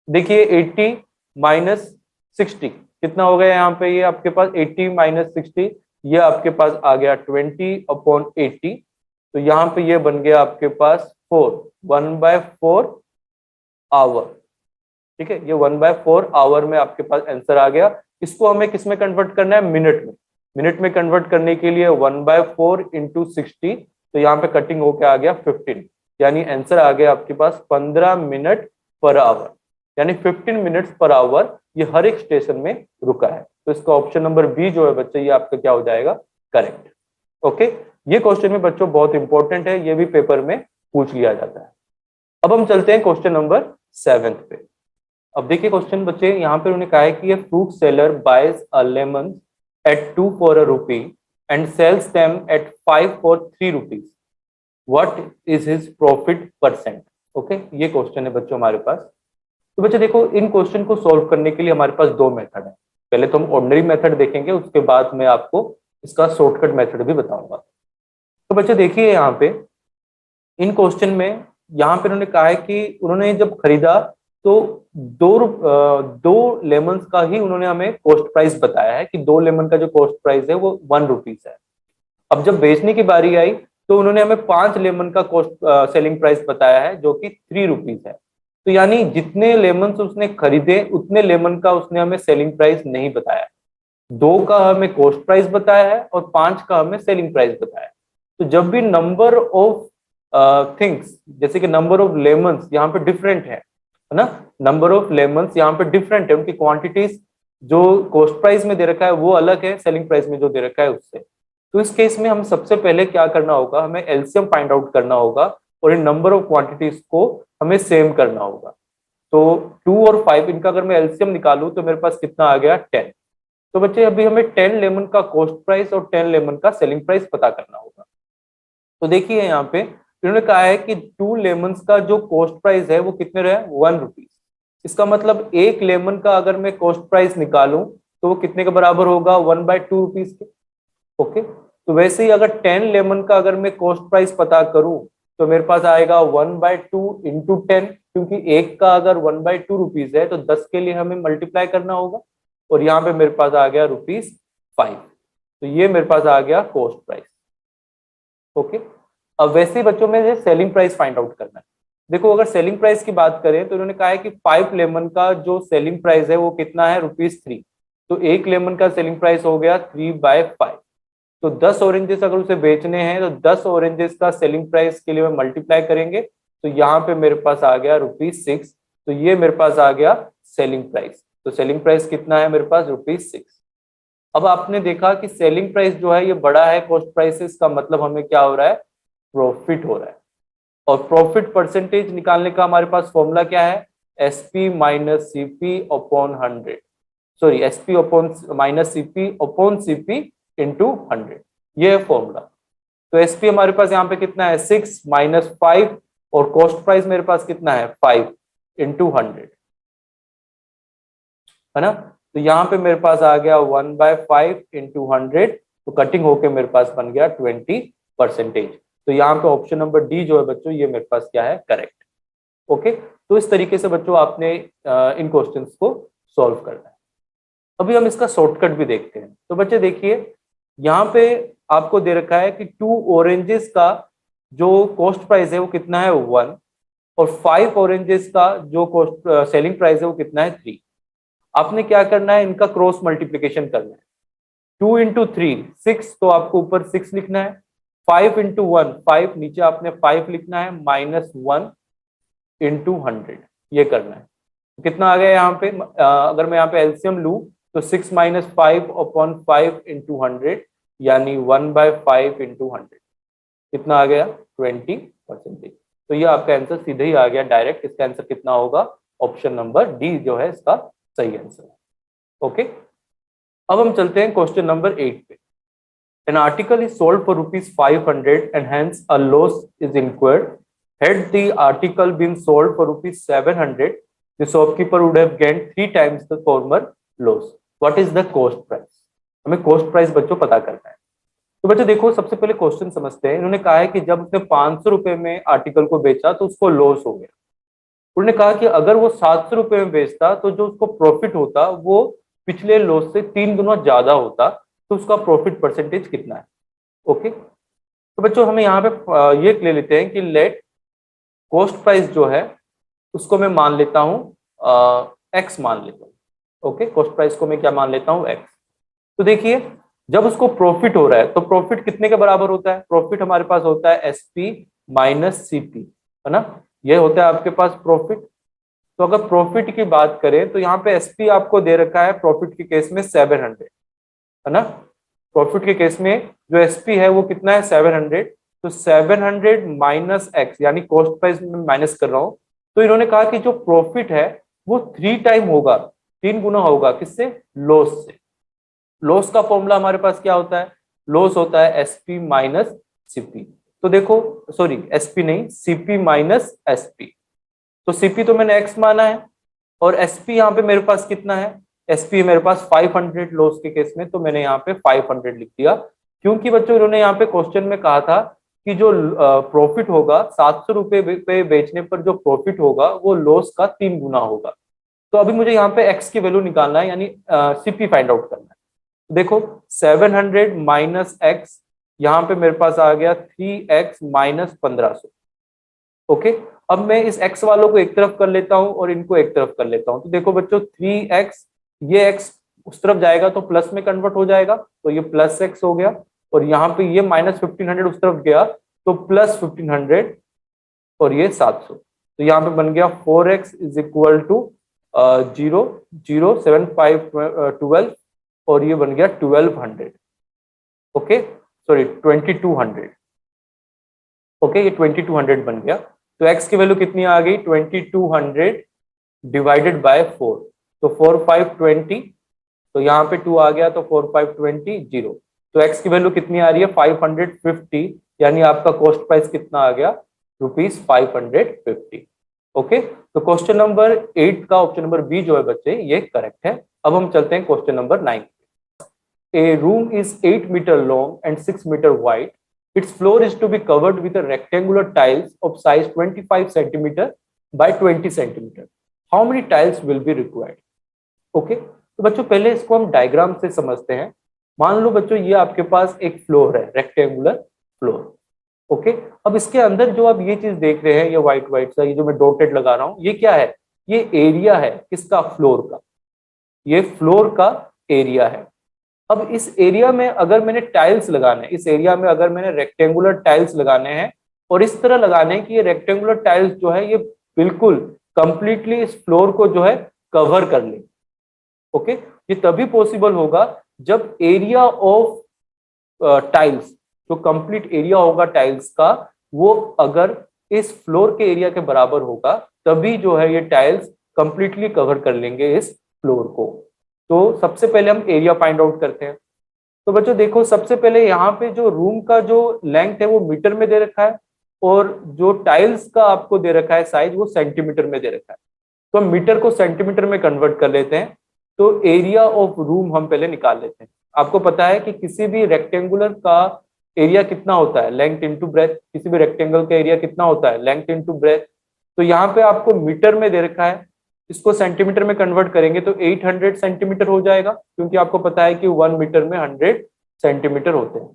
देखिए 80 माइनस 60 कितना हो गया यहाँ पे, ये आपके पास 80 माइनस 60, ये आपके पास आ गया 20 अपॉन 80। तो यहाँ पे ये बन गया आपके पास 1/4 आवर। ठीक है, ये 1/4 आवर में आपके पास आंसर आ गया। इसको हमें किस में कन्वर्ट करना है, मिनट में कन्वर्ट करने के लिए 1/4 इंटू 60, तो यहाँ पे कटिंग होके आ गया 15, यानी आंसर आ गया आपके पास 15 मिनट पर आवर, यानी 15 मिनट्स पर आवर ये हर एक स्टेशन में रुका है। तो इसका ऑप्शन नंबर बी जो है बच्चे, ये आपका क्या हो जाएगा, करेक्ट। ओके, ये क्वेश्चन में बच्चों बहुत इंपॉर्टेंट है, ये भी पेपर में पूछ लिया जाता है। अब हम चलते हैं क्वेश्चन नंबर 7 पे। अब देखिए क्वेश्चन बच्चे, यहाँ पे उन्होंने कहा है कि ये fruit seller buys a lemon at 2 for a rupee and sells them at 5 for 3 rupees. What is his profit %? Okay, ये क्वेश्चन है बच्चों हमारे पास। तो बच्चे देखो, इन क्वेश्चन को सॉल्व करने के लिए हमारे पास दो मेथड है। पहले तो हम ऑर्डिनरी मेथड देखेंगे, उसके बाद मैं आपको इसका शॉर्टकट मेथड भी बताऊंगा। तो बच्चे देखिए यहाँ पे इन क्वेश्चन में, यहाँ पे उन्होंने कहा है कि उन्होंने जब खरीदा तो दो लेमन्स का ही उन्होंने हमें कॉस्ट प्राइस बताया है कि 2 लेमन का जो कॉस्ट प्राइस है वो 1 रुपीज है। अब जब बेचने की बारी आई तो उन्होंने हमें 5 लेमन का कॉस्ट सेलिंग प्राइस बताया है जो कि 3 रुपीज है। तो यानी जितने लेमन उसने खरीदे उतने लेमन का उसने हमें सेलिंग प्राइस नहीं बताया। 2 का हमें कॉस्ट प्राइस बताया है और 5 का हमें सेलिंग प्राइस बताया है। तो जब भी नंबर ऑफ थिंग्स, जैसे कि नंबर ऑफ लेमन्स यहाँ पे डिफरेंट है ना, नंबर ऑफ लेमन्स यहाँ पे डिफरेंट है, उनकी क्वांटिटीज जो कॉस्ट प्राइस में दे रखा है वो अलग है सेलिंग प्राइस में जो दे रखा है उससे। तो इस केस में हम सबसे पहले क्या करना होगा, हमें एलसीएम फाइंड आउट करना होगा और इन नंबर ऑफ क्वांटिटीज को हमें सेम करना होगा। तो 2 और 5 इनका अगर मैं एलसीएम निकालूं तो मेरे पास कितना आ गया, 10। तो बच्चे अभी हमें 10 लेमन का कॉस्ट प्राइस और 10 लेमन का सेलिंग प्राइस पता करना होगा। तो देखिए यहाँ पे इन्होंने कहा है कि 2 लेमन का जो कॉस्ट प्राइस है वो कितने रहे, 1 रुपीज। इसका मतलब एक लेमन का अगर मैं कॉस्ट प्राइस निकालूं तो वो कितने के बराबर होगा, 1/2 रुपीज के। ओके, तो वैसे ही अगर 10 लेमन का अगर मैं कॉस्ट प्राइस पता करूं तो मेरे पास आएगा 1/2 इंटू 10, क्योंकि एक का अगर 1/2 रुपीज है तो 10 के लिए हमें मल्टीप्लाई करना होगा, और यहाँ पे मेरे पास आ गया ₹5। तो ये मेरे पास आ गया कॉस्ट प्राइस। ओके, अब वैसे ही बच्चों में सेलिंग प्राइस फाइंड आउट करना है। देखो अगर सेलिंग प्राइस की बात करें तो इन्होंने कहा है कि 5 लेमन का जो सेलिंग प्राइस है वो कितना है, ₹3। तो एक लेमन का सेलिंग प्राइस हो गया 3/5। तो 10 ऑरेंजेस अगर उसे बेचने हैं तो 10 ऑरेंजेस का सेलिंग प्राइस के लिए मल्टीप्लाई करेंगे तो यहाँ पे मेरे पास आ गया ₹6। तो ये मेरे पास आ गया सेलिंग प्राइस। तो सेलिंग प्राइस कितना है मेरे पास, ₹6। अब आपने देखा कि सेलिंग प्राइस जो है ये बड़ा है कॉस्ट प्राइसेस का, मतलब हमें क्या हो रहा है, प्रॉफिट हो रहा है। और प्रॉफिट परसेंटेज निकालने का हमारे पास फॉर्मूला क्या है, SP minus CP upon 100, sorry SP upon minus CP upon CP into 100, ये है फॉर्मूला। तो SP हमारे पास यहाँ पे कितना है, 6 माइनस 5, और कॉस्ट प्राइस मेरे पास कितना है, 5 इंटू 100, है ना। तो यहाँ पे मेरे पास आ गया 1/5 इंटू 100, तो कटिंग होके मेरे पास बन गया 20%। तो यहाँ पे ऑप्शन नंबर डी जो है बच्चों, ये मेरे पास क्या है, करेक्ट। ओके, तो इस तरीके से बच्चों आपने इन क्वेश्चंस को सॉल्व करना है। अभी हम इसका शॉर्टकट भी देखते हैं। तो बच्चे देखिए यहाँ पे आपको दे रखा है कि 2 ऑरेंजेस का जो कॉस्ट प्राइस है वो कितना है, 1, और 5 ऑरेंजेस का जो कॉस्ट सेलिंग प्राइस है वो कितना है, 3। आपने क्या करना है, इनका क्रॉस मल्टीप्लीकेशन करना है। 2 इंटू 3 6, तो आपको ऊपर 6 लिखना है। 5 इंटू 1 5, नीचे आपने 5 लिखना है, -1 इंटू 100 ये करना है। तो कितना आ गया यहाँ पे, अगर मैं यहाँ पे एलसीएम लूं तो 6 माइनस 5 अपॉन 5 इंटू 100 यानी 1/5 इंटू 100 कितना आ गया 20%। तो ये आपका आंसर सीधे ही आ गया डायरेक्ट। इसका आंसर कितना होगा, ऑप्शन नंबर डी जो है इसका सही आंसर है। ओके, अब हम चलते हैं क्वेश्चन नंबर 8 पे। An article is sold for ₹500 and hence a loss is incurred. Had the article been sold for ₹700, the shopkeeper would have gained 3 times the former loss. What is the cost price? हमें cost price बच्चों पता करना है। तो बच्चों देखो, सबसे पहले क्वेश्चन समझते हैं। इन्होंने कहा है कि जब उसने 500 रुपए में आर्टिकल को बेचा तो उसको लॉस हो गया। उन्होंने कहा कि अगर वो 700 रुपए में बेचता तो जो उसको प्रॉफिट होता वो पिछले लॉस से 3 गुना ज्यादा होता, तो उसका प्रॉफिट परसेंटेज कितना है। ओके, तो बच्चों हमें यहाँ पे ये ले लेते हैं कि लेट कॉस्ट प्राइस जो है उसको मैं मान लेता हूँ एक्स मान लेता हूँ। ओके, कॉस्ट प्राइस को मैं क्या मान लेता हूँ, एक्स। तो देखिए, जब उसको प्रॉफिट हो रहा है तो प्रॉफिट कितने के बराबर होता है, प्रॉफिट हमारे पास होता है एसपी माइनस सीपी, है ना, ये होता है आपके पास प्रॉफिट। तो अगर प्रॉफिट की बात करें तो यहाँ पे एसपी आपको दे रखा है प्रॉफिट के केस में 700, है ना। प्रॉफिट के केस में जो एसपी है वो कितना है 700, तो 700 माइनस एक्स यानी कॉस्ट प्राइस में माइनस कर रहा हूं। तो इन्होंने कहा कि जो प्रॉफिट है वो 3 टाइम होगा, 3 गुना होगा, किससे, लॉस से। लॉस का फॉर्मूला हमारे पास क्या होता है, लॉस होता है एसपी माइनस सीपी। तो देखो, सॉरी एसपी नहीं, सीपी माइनस एसपी। तो सीपी तो मैंने एक्स माना है और एसपी यहाँ पे मेरे पास कितना है, एसपी मेरे पास 500 लॉस के केस में, तो मैंने यहाँ पे 500 लिख दिया। क्योंकि बच्चों इन्होंने यहाँ पे क्वेश्चन में कहा था कि जो प्रॉफिट होगा 700 रुपए पे बेचने पर जो प्रॉफिट होगा वो लॉस का 3 गुना होगा। तो अभी मुझे यहाँ पे एक्स की वैल्यू निकालना है, यानी सीपी फाइंड आउट करना है। देखो 700 माइनस एक्स, यहाँ पे मेरे पास आ गया 3x माइनस 1500। ओके, अब मैं इस x वालों को एक तरफ कर लेता हूं और इनको एक तरफ कर लेता हूं। तो देखो बच्चों 3x, ये x उस तरफ जाएगा तो प्लस में कन्वर्ट हो जाएगा, तो ये प्लस x हो गया, और यहाँ पे ये माइनस 1500 उस तरफ गया तो प्लस 1500, और ये 700। तो यहाँ पे बन गया 4x इज इक्वल टू 0 0 7 5 12, और ये बन गया 1200। Okay, sorry 2200। ओके, ये 2200 बन गया। तो x की वैल्यू कितनी आ गई, 2200 डिवाइडेड बाय 4, तो 4 5 20, तो यहाँ पे 2 आ गया तो 4 5 20 0। तो x की वैल्यू कितनी आ रही है 550, यानी आपका कॉस्ट प्राइस कितना आ गया, ₹550। ओके, तो क्वेश्चन नंबर 8 का ऑप्शन नंबर बी जो है बच्चे ये करेक्ट है। अब हम चलते हैं question number 9। A room is 8 meter long and 6 meter wide. Its floor is to be covered with a rectangular tiles of size 25 centimeter by 20 centimeter. How many tiles will be required? Okay, तो बच्चों पहले इसको हम diagram से समझते हैं। मान लो बच्चों ये आपके पास एक फ्लोर है, रेक्टेंगुलर फ्लोर। ओके, अब इसके अंदर जो आप ये चीज देख रहे हैं, ये व्हाइट व्हाइट सा, ये जो मैं डॉटेड लगा रहा हूँ, ये क्या है, ये एरिया है किसका, फ्लोर का। ये फ्लोर का एरिया है। अब इस एरिया में अगर मैंने टाइल्स लगाने, इस एरिया में अगर मैंने रेक्टेंगुलर टाइल्स लगाने हैं, और इस तरह लगाने हैं कि ये रेक्टेंगुलर टाइल्स जो है ये बिल्कुल कंप्लीटली इस फ्लोर को जो है कवर कर ले। ओके, ये तभी पॉसिबल होगा जब एरिया ऑफ टाइल्स, जो कंप्लीट एरिया होगा टाइल्स का, वो अगर इस फ्लोर के एरिया के बराबर होगा, तभी जो है ये टाइल्स कंप्लीटली कवर कर लेंगे इस फ्लोर को। तो सबसे पहले हम एरिया फाइंड आउट करते हैं। तो बच्चों देखो, सबसे पहले यहाँ पे जो रूम का जो लेंथ है वो मीटर में दे रखा है, और जो टाइल्स का आपको दे रखा है साइज वो सेंटीमीटर में दे रखा है। तो हम मीटर को सेंटीमीटर में कन्वर्ट कर लेते हैं। तो एरिया ऑफ रूम हम पहले निकाल लेते हैं। आपको पता है कि किसी भी रेक्टेंगुलर का एरिया कितना होता है, लेंथ इंटू ब्रेथ। किसी भी रेक्टेंगल का एरिया कितना होता है, लेंथ इंटू ब्रेथ। तो यहाँ पे आपको मीटर में दे रखा है, इसको सेंटीमीटर में कन्वर्ट करेंगे तो 800 सेंटीमीटर हो जाएगा, क्योंकि आपको पता है कि 1 मीटर में 100 सेंटीमीटर होते हैं।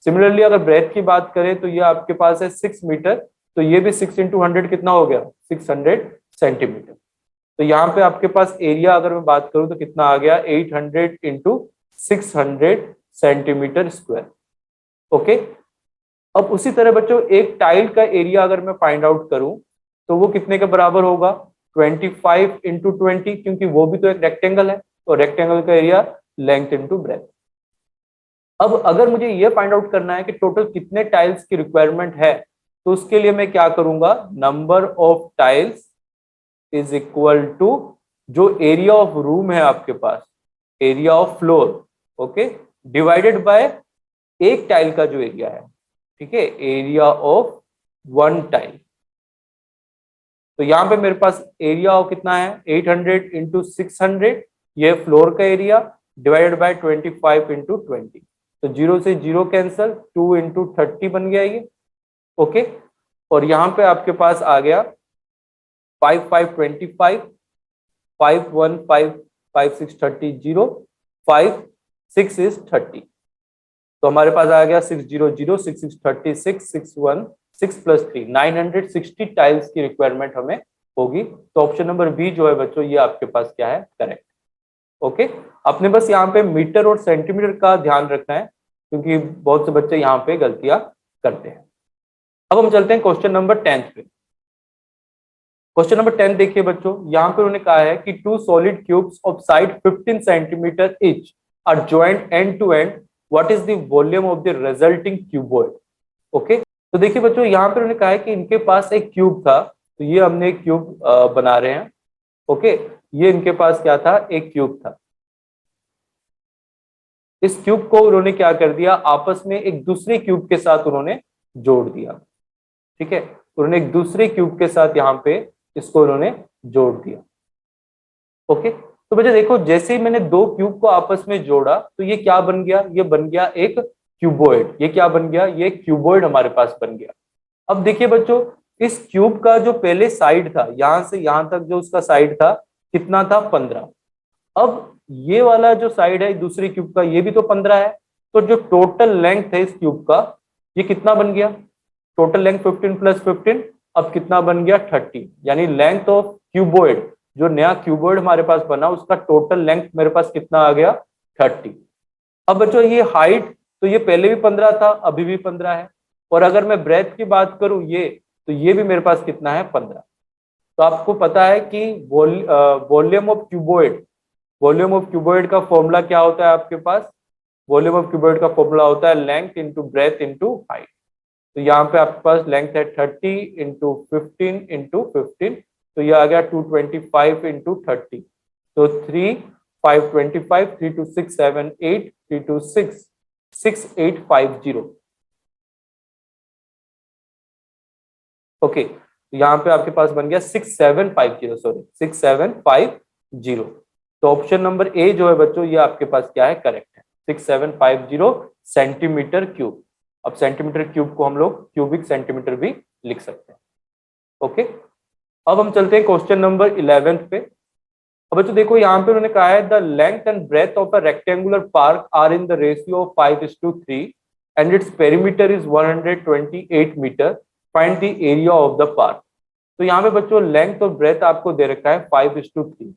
सिमिलरली अगर ब्रेथ की बात करें तो ये आपके पास है 6 मीटर, तो ये भी 6 इंटू 100 कितना हो गया, 600 सेंटीमीटर। तो यहाँ पे आपके पास एरिया अगर मैं बात करूं तो कितना आ गया, 800 इंटू 600 सेंटीमीटर स्क्वायर। ओके, अब उसी तरह बच्चों एक टाइल का एरिया अगर मैं फाइंड आउट करूं तो वो कितने के बराबर होगा, 25 इंटू 20, क्योंकि वो भी तो एक रेक्टेंगल है, तो रेक्टेंगल का एरिया लेंथ इंटू ब्रेथ। अब अगर मुझे ये फाइंड आउट करना है कि टोटल कितने टाइल्स की रिक्वायरमेंट है, तो उसके लिए मैं क्या करूंगा, number of tiles is equal to जो एरिया ऑफ रूम है आपके पास, area of floor, okay, divided by एक टाइल का जो एरिया है, ठीक है, एरिया ऑफ वन टाइल। तो यहां पे मेरे पास एरिया ऑफ कितना है, 800 इंटू 600, ये फ्लोर का एरिया, डिवाइडेड बाय 25 इंटू 20। तो 0 से 0 कैंसल, 2 इंटू 30 बन गया ये। ओके, और यहां पे आपके पास आ गया 5 5 25, 5 1 5 5 6 30, 0 5 6 इज 30। तो हमारे पास आ गया 600 6 6 36 6 1 6 प्लस 3 960 टाइल्स की रिक्वायरमेंट हमें होगी। तो ऑप्शन नंबर बी जो है बच्चों, ये आपके पास क्या है, करेक्ट। ओके, आपने बस यहाँ पे मीटर और सेंटीमीटर का ध्यान रखना है, क्योंकि बहुत से बच्चे यहाँ पे गलतियां करते हैं। अब हम चलते हैं क्वेश्चन नंबर 10 पे। क्वेश्चन नंबर 10 देखिए बच्चों, यहाँ पे उन्होंने कहा है कि two solid cubes of side 15 centimetre each are joint end to end, what is the volume of the resulting cuboid. Okay, तो देखिए बच्चों, यहाँ पे उन्होंने कहा है कि इनके पास एक क्यूब था, तो ये हमने एक क्यूब बना रहे हैं। ओके, ये इनके पास क्या था, एक क्यूब था। इस क्यूब को उन्होंने क्या कर दिया, आपस में एक दूसरे क्यूब के साथ उन्होंने जोड़ दिया। ठीक है, उन्होंने एक दूसरे क्यूब के साथ यहाँ पे इसको उन्होंने जोड़ दिया। ओके, तो बच्चे देखो, जैसे ही मैंने दो क्यूब को आपस में जोड़ा तो ये क्या बन गया, ये बन गया एक क्यूबॉइड। ये क्या बन गया, ये क्यूबॉइड हमारे पास बन गया। अब देखिए बच्चों, इस क्यूब का जो पहले साइड था, यहां से यहां तक जो उसका साइड था, कितना था, 15। अब ये वाला जो साइड है दूसरे क्यूब का, ये भी तो 15 है। तो जो टोटल लेंथ है इस क्यूब का, ये कितना बन गया, टोटल लेंथ 15 प्लस 15, अब कितना बन गया, 30। यानी लेंथ ऑफ क्यूबॉइड, जो नया क्यूबॉइड हमारे पास बना, उसका टोटल लेंथ मेरे पास कितना आ गया, 30। अब बच्चों ये हाइट, तो ये पहले भी 15 था, अभी भी 15 है। और अगर मैं ब्रेथ की बात करूं, ये तो ये भी मेरे पास कितना है, 15। तो आपको पता है कि volume of cuboid, volume of cuboid का फॉर्मूला क्या होता है आपके पास, वॉल्यूम ऑफ क्यूबॉइड का फॉर्मूला होता है length into breadth into height. तो यहाँ पे आपके पास लेंथ है 30 इंटू 15 इंटू 15, तो ये आ गया 225 इंटू 30। तो 3 5 25, 3 2 6 7 8, 3 2 6 6 8 5 0। ओके, तो यहाँ पे आपके पास बन गया 6750, सॉरी 6750। तो ऑप्शन नंबर ए जो है बच्चों, ये आपके पास क्या है, करेक्ट है, 6750 सेंटीमीटर क्यूब। अब सेंटीमीटर क्यूब को हम लोग क्यूबिक सेंटीमीटर भी लिख सकते हैं। ओके, अब हम चलते हैं क्वेश्चन नंबर 11 पे। अब बच्चों देखो, यहाँ पे उन्होंने कहा है the length and breadth of a rectangular park are in the ratio of 5:3 and its perimeter is 128 metre, find the area of the park. तो यहाँ पे बच्चों लेंथ और ब्रेथ आपको दे रखा है 5:3।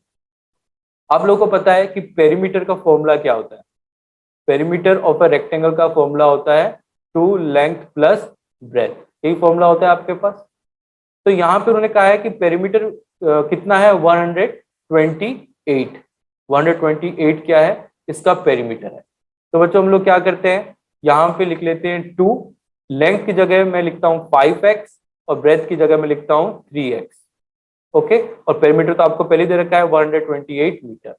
आप लोगों को पता है कि पेरीमीटर का फॉर्मूला क्या होता है, पेरीमीटर ऑफ अ रेक्टेंगल का फॉर्मूला होता है 2 लेंथ प्लस ब्रेथ, यही फॉर्मूला होता है आपके पास। तो यहाँ पे उन्होंने कहा है कि पेरीमीटर कितना है, 128। 128 क्या है, इसका पेरीमीटर है। तो बच्चों हम लोग क्या करते हैं, यहाँ पे लिख लेते हैं 2, लेंथ की जगह मैं लिखता हूँ 5x और ब्रेथ की जगह मैं लिखता हूँ 3x। ओके, और पेरीमीटर तो आपको पहले दे रखा है 128 मीटर।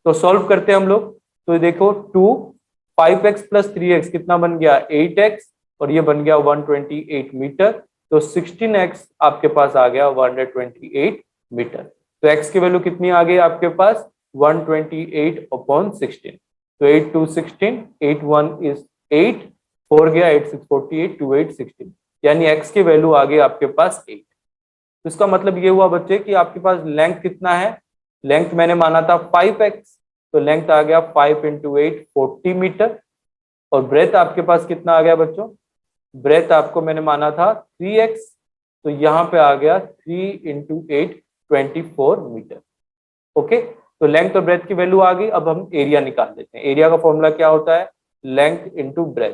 तो सॉल्व करते हैं हम लोग। तो देखो 2 5x प्लस 3x कितना बन गया, 8x, और ये बन गया 128 मीटर। तो 16x आपके पास आ गया 128 मीटर। तो x की वैल्यू कितनी आ गई आपके पास, 128/16। तो 8 2 16, 8 1 इज 8, 4 गया, 8 6 48, 2 8 16, यानी x की वैल्यू आ गई आपके पास 8। तो इसका मतलब ये हुआ बच्चे कि आपके पास लेंथ कितना है, लेंथ मैंने माना था 5x, तो लेंथ आ गया 5 इंटू 8 40 मीटर। और ब्रेथ आपके पास कितना आ गया बच्चों, ब्रेथ आपको मैंने माना था 3x, तो यहाँ पे आ गया 3 इंटू 8 24 मीटर। ओके, तो लेंथ और ब्रेथ की वैल्यू आ गई। अब हम एरिया निकाल लेते हैं। एरिया का फॉर्मूला क्या होता है, लेंथ इंटू ब्रेथ,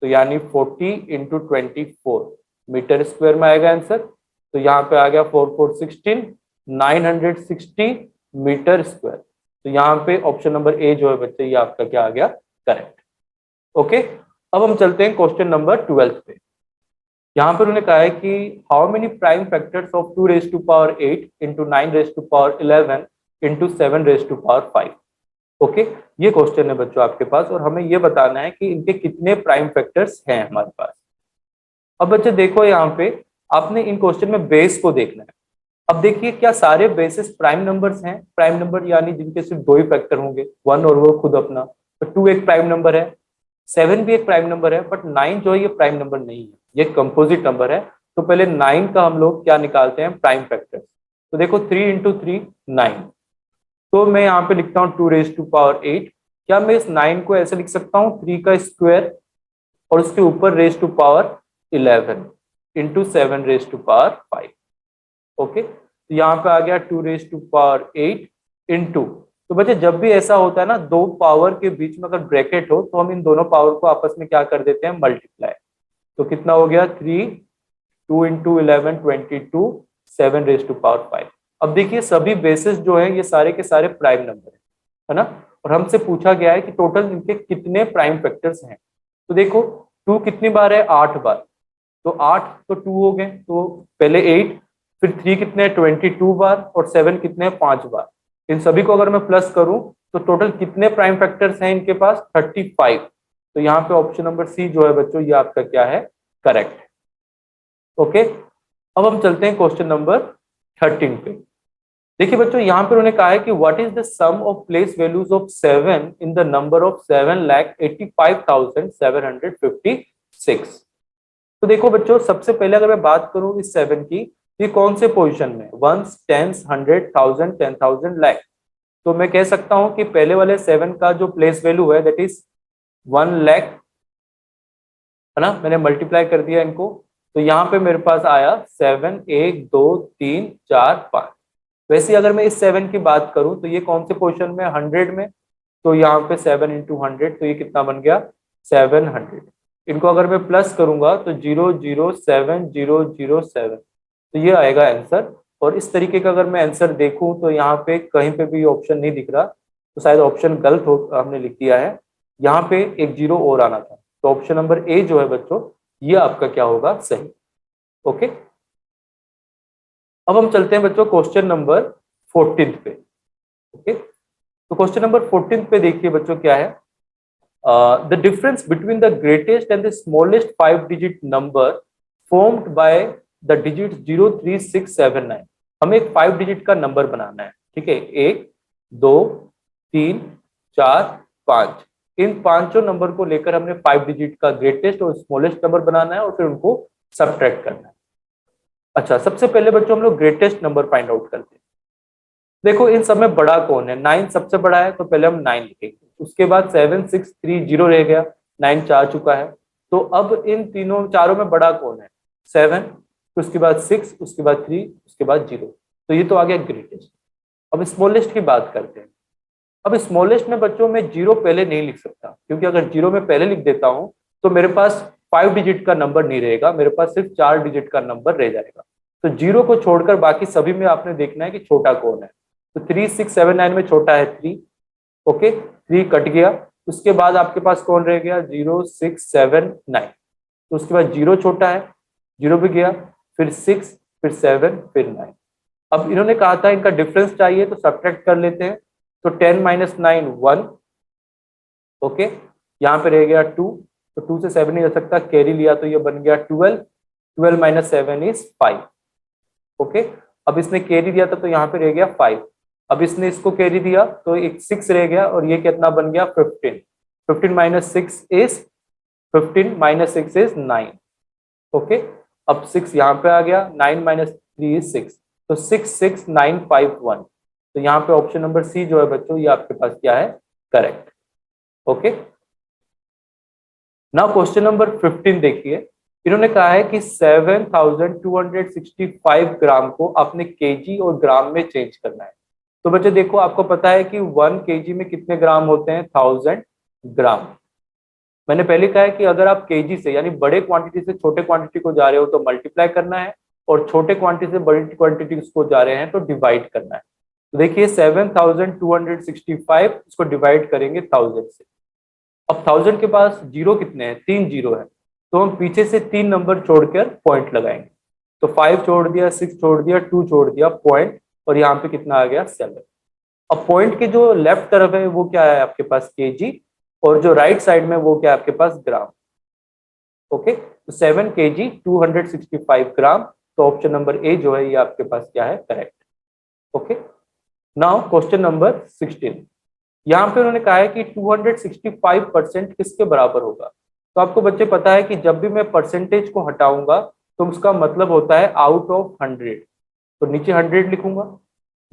तो यानी 40 इंटू 24 मीटर स्क्वायर में आएगा आंसर। तो यहाँ पे आ गया 4 4 16, 960 मीटर स्क्वायर। तो यहाँ पे ऑप्शन नंबर ए जो है बच्चे ये आपका क्या आ गया, करेक्ट। ओके, अब हम चलते हैं क्वेश्चन नंबर 12 पे। यहाँ पर उन्होंने कहा है कि how many prime factors of 2 raise to power 8 into 9 raise to power 11 into 7 raise to power 5। Okay, ये क्वेश्चन है बच्चों आपके पास, और हमें ये बताना है कि इनके कितने प्राइम फैक्टर्स हैं हमारे पास। अब बच्चे देखो यहाँ पे आपने इन क्वेश्चन में बेस को देखना है। अब देखिए क्या सारे बेसिस प्राइम नंबर्स हैं, प्राइम नंबर यानी जिनके सिर्फ दो ही फैक्टर होंगे, 1 और वो खुद अपना। तो 2 एक प्राइम नंबर है, 7 भी एक प्राइम नंबर है, बट 9 जो है ये प्राइम नंबर नहीं है, ये कंपोजिट नंबर है। तो पहले 9 का हम लोग क्या निकालते हैं, प्राइम फैक्टर। तो देखो 3 इंटू 3 9, तो मैं यहाँ पे लिखता हूँ 2 रेज टू पावर 8। क्या मैं इस 9 को ऐसे लिख सकता हूँ 3 का स्क्वायर और उसके ऊपर raise to power 11 into 7 raise to power 5। Okay, तो यहाँ पे आ गया 2 रेज टू पावर 8 इंटू, तो बच्चे जब भी ऐसा होता है ना दो पावर के बीच में अगर ब्रैकेट हो तो हम इन दोनों पावर को आपस में क्या कर देते हैं, मल्टीप्लाई। तो कितना हो गया 3, 2 इंटू 11 22, 7 रेज टू पावर 5। अब देखिए सभी बेसिस जो है ये सारे के सारे प्राइम नंबर है ना, और हमसे पूछा गया है कि टोटल इनके कितने प्राइम फैक्टर्स हैं। तो देखो 2 कितनी बार है, 8 बार, तो 8 तो 2 हो गए, तो पहले 8, फिर 3 कितने 22 बार, और 7 कितने 5 बार। इन सभी को अगर मैं प्लस करूं तो टोटल कितने प्राइम फैक्टर्स हैं इनके पास, 35। तो यहाँ पे ऑप्शन नंबर सी जो है बच्चों ये आपका क्या है, करेक्ट। ओके, अब हम चलते हैं क्वेश्चन नंबर 13 पे। देखिए बच्चों यहाँ पर उन्होंने कहा है कि what is the sum of place values of 7 in the number of 7,85,756। तो देखो बच्चों सबसे पहले अगर मैं बात करूं इस 7 की, ये कौन से पोजीशन में, वंस, टेंस, 100, 1000, 10,000, लाख। तो मैं कह सकता हूं कि पहले वाले 7 का जो प्लेस वैल्यू है दैट इज 1 लाख, है ना, मैंने मल्टीप्लाई कर दिया इनको। तो यहाँ पे मेरे पास आया 7, 1 2 3 4 5। वैसे अगर मैं इस 7 की बात करूं तो ये कौन से पोजीशन में, 100 में। तो यहाँ पे 7 इंटू 100, तो ये कितना बन गया, 700। इनको अगर मैं प्लस करूंगा तो 007007, तो ये आएगा आंसर। और इस तरीके का अगर मैं आंसर देखूं तो यहाँ पे कहीं पे भी ऑप्शन नहीं दिख रहा, तो शायद ऑप्शन गलत हो, हमने लिख दिया है। यहाँ पे एक जीरो और आना था, तो ऑप्शन नंबर ए जो है बच्चों ये आपका क्या होगा, सही। ओके, अब हम चलते हैं बच्चों क्वेश्चन नंबर 14 पे। ओके, तो क्वेश्चन नंबर 14 पे देखिए बच्चों क्या है, the difference between the greatest and the smallest 5-digit number formed by the digits 0 3 6 7 9। हमें एक 5 डिजिट का नंबर बनाना है, ठीक है, 1 2 3 4 5। इन पांचों नंबर को लेकर हमने 5 डिजिट का ग्रेटेस्ट और स्मॉलेस्ट नंबर बनाना है और फिर उनको सब्ट्रैक्ट करना है। अच्छा, सबसे पहले बच्चों हम लोग ग्रेटेस्ट नंबर फाइंड आउट करते हैं। देखो इन सब में बड़ा कौन है, 9 सबसे बड़ा है, तो पहले हम 9 लिखेंगे। उसके बाद 7 6 3 0 रह गया, 9 जा चुका है। तो अब इन तीनों चारों में बड़ा कौन है, 7, उसके बाद 6, उसके बाद 3, उसके बाद 0। तो ये तो आ गया ग्रेटेस्ट। अब स्मॉलेस्ट की बात करते हैं। अब स्मॉलेस्ट में बच्चों में 0 पहले नहीं लिख सकता, क्योंकि अगर 0 में पहले लिख देता हूं तो मेरे पास 5 डिजिट का नंबर नहीं रहेगा, मेरे पास सिर्फ 4 डिजिट का नंबर रह जाएगा। तो 0 को छोड़कर बाकी सभी में आपने देखना है कि छोटा कौन है। तो 3 6 7 9 में छोटा है 3। ओके, 3 कट गया। उसके बाद आपके पास कौन रह गया, 0 6 7 9। तो उसके बाद 0 छोटा है, 0 भी गया, फिर 6, फिर 7, फिर 9। अब इन्होंने कहा था इनका डिफरेंस चाहिए, तो सब्ट्रैक्ट कर लेते हैं। तो 10 - 9 1। ओके, यहाँ पे रह गया 2, तो 2 से 7 नहीं जा सकता, कैरी लिया तो ये बन गया 12। 12 - 7 इज 5। ओके, अब इसने कैरी दिया था तो यहाँ पे रह गया 5। अब इसने इसको कैरी दिया तो एक 6 रह गया, और ये कितना बन गया 15। 15 - 6 इज 15 - 6 इज 9। ओके, अब 6 यहाँ पे आ गया, 9 - 3 इज 6। तो 6 6 9 5 1। तो यहाँ पे ऑप्शन नंबर सी जो है बच्चों ये आपके पास क्या है, correct. Okay, now question number 15 देखिए। इन्होंने कहा है कि 7265 ग्राम को आपने केजी और ग्राम में चेंज करना है। तो बच्चे देखो आपको पता है कि 1 केजी में कितने ग्राम होते हैं, 1000 ग्राम। मैंने पहले कहा है कि अगर आप केजी से यानी बड़े क्वांटिटी से छोटे क्वांटिटी को जा रहे हो तो मल्टीप्लाई करना है, और छोटे क्वांटिटी से बड़ी क्वांटिटी को जा रहे हैं तो डिवाइड करना है। तो देखिए 7265 इसको डिवाइड करेंगे 1000 से। अब 1000 के पास जीरो कितने हैं, 3 जीरो है, तो हम पीछे से 3 नंबर छोड़कर पॉइंट लगाएंगे। तो 5 छोड़ दिया, 6 छोड़ दिया, 2 छोड़ दिया, पॉइंट, और यहाँ पे कितना आ गया 7। अब पॉइंट के जो लेफ्ट तरफ है वो क्या है आपके पास केजी, और जो राइट साइड में वो क्या है आपके पास ग्राम। ओके, तो 7 kg 265 ग्राम। तो ऑप्शन नंबर ए जो है ये आपके पास क्या है, correct. Okay, now question number 16। यहाँ पे उन्होंने कहा है कि 265% किसके बराबर होगा। तो आपको बच्चे पता है कि जब भी मैं परसेंटेज को हटाऊंगा तो उसका मतलब होता है आउट ऑफ 100। तो नीचे 100 लिखूंगा,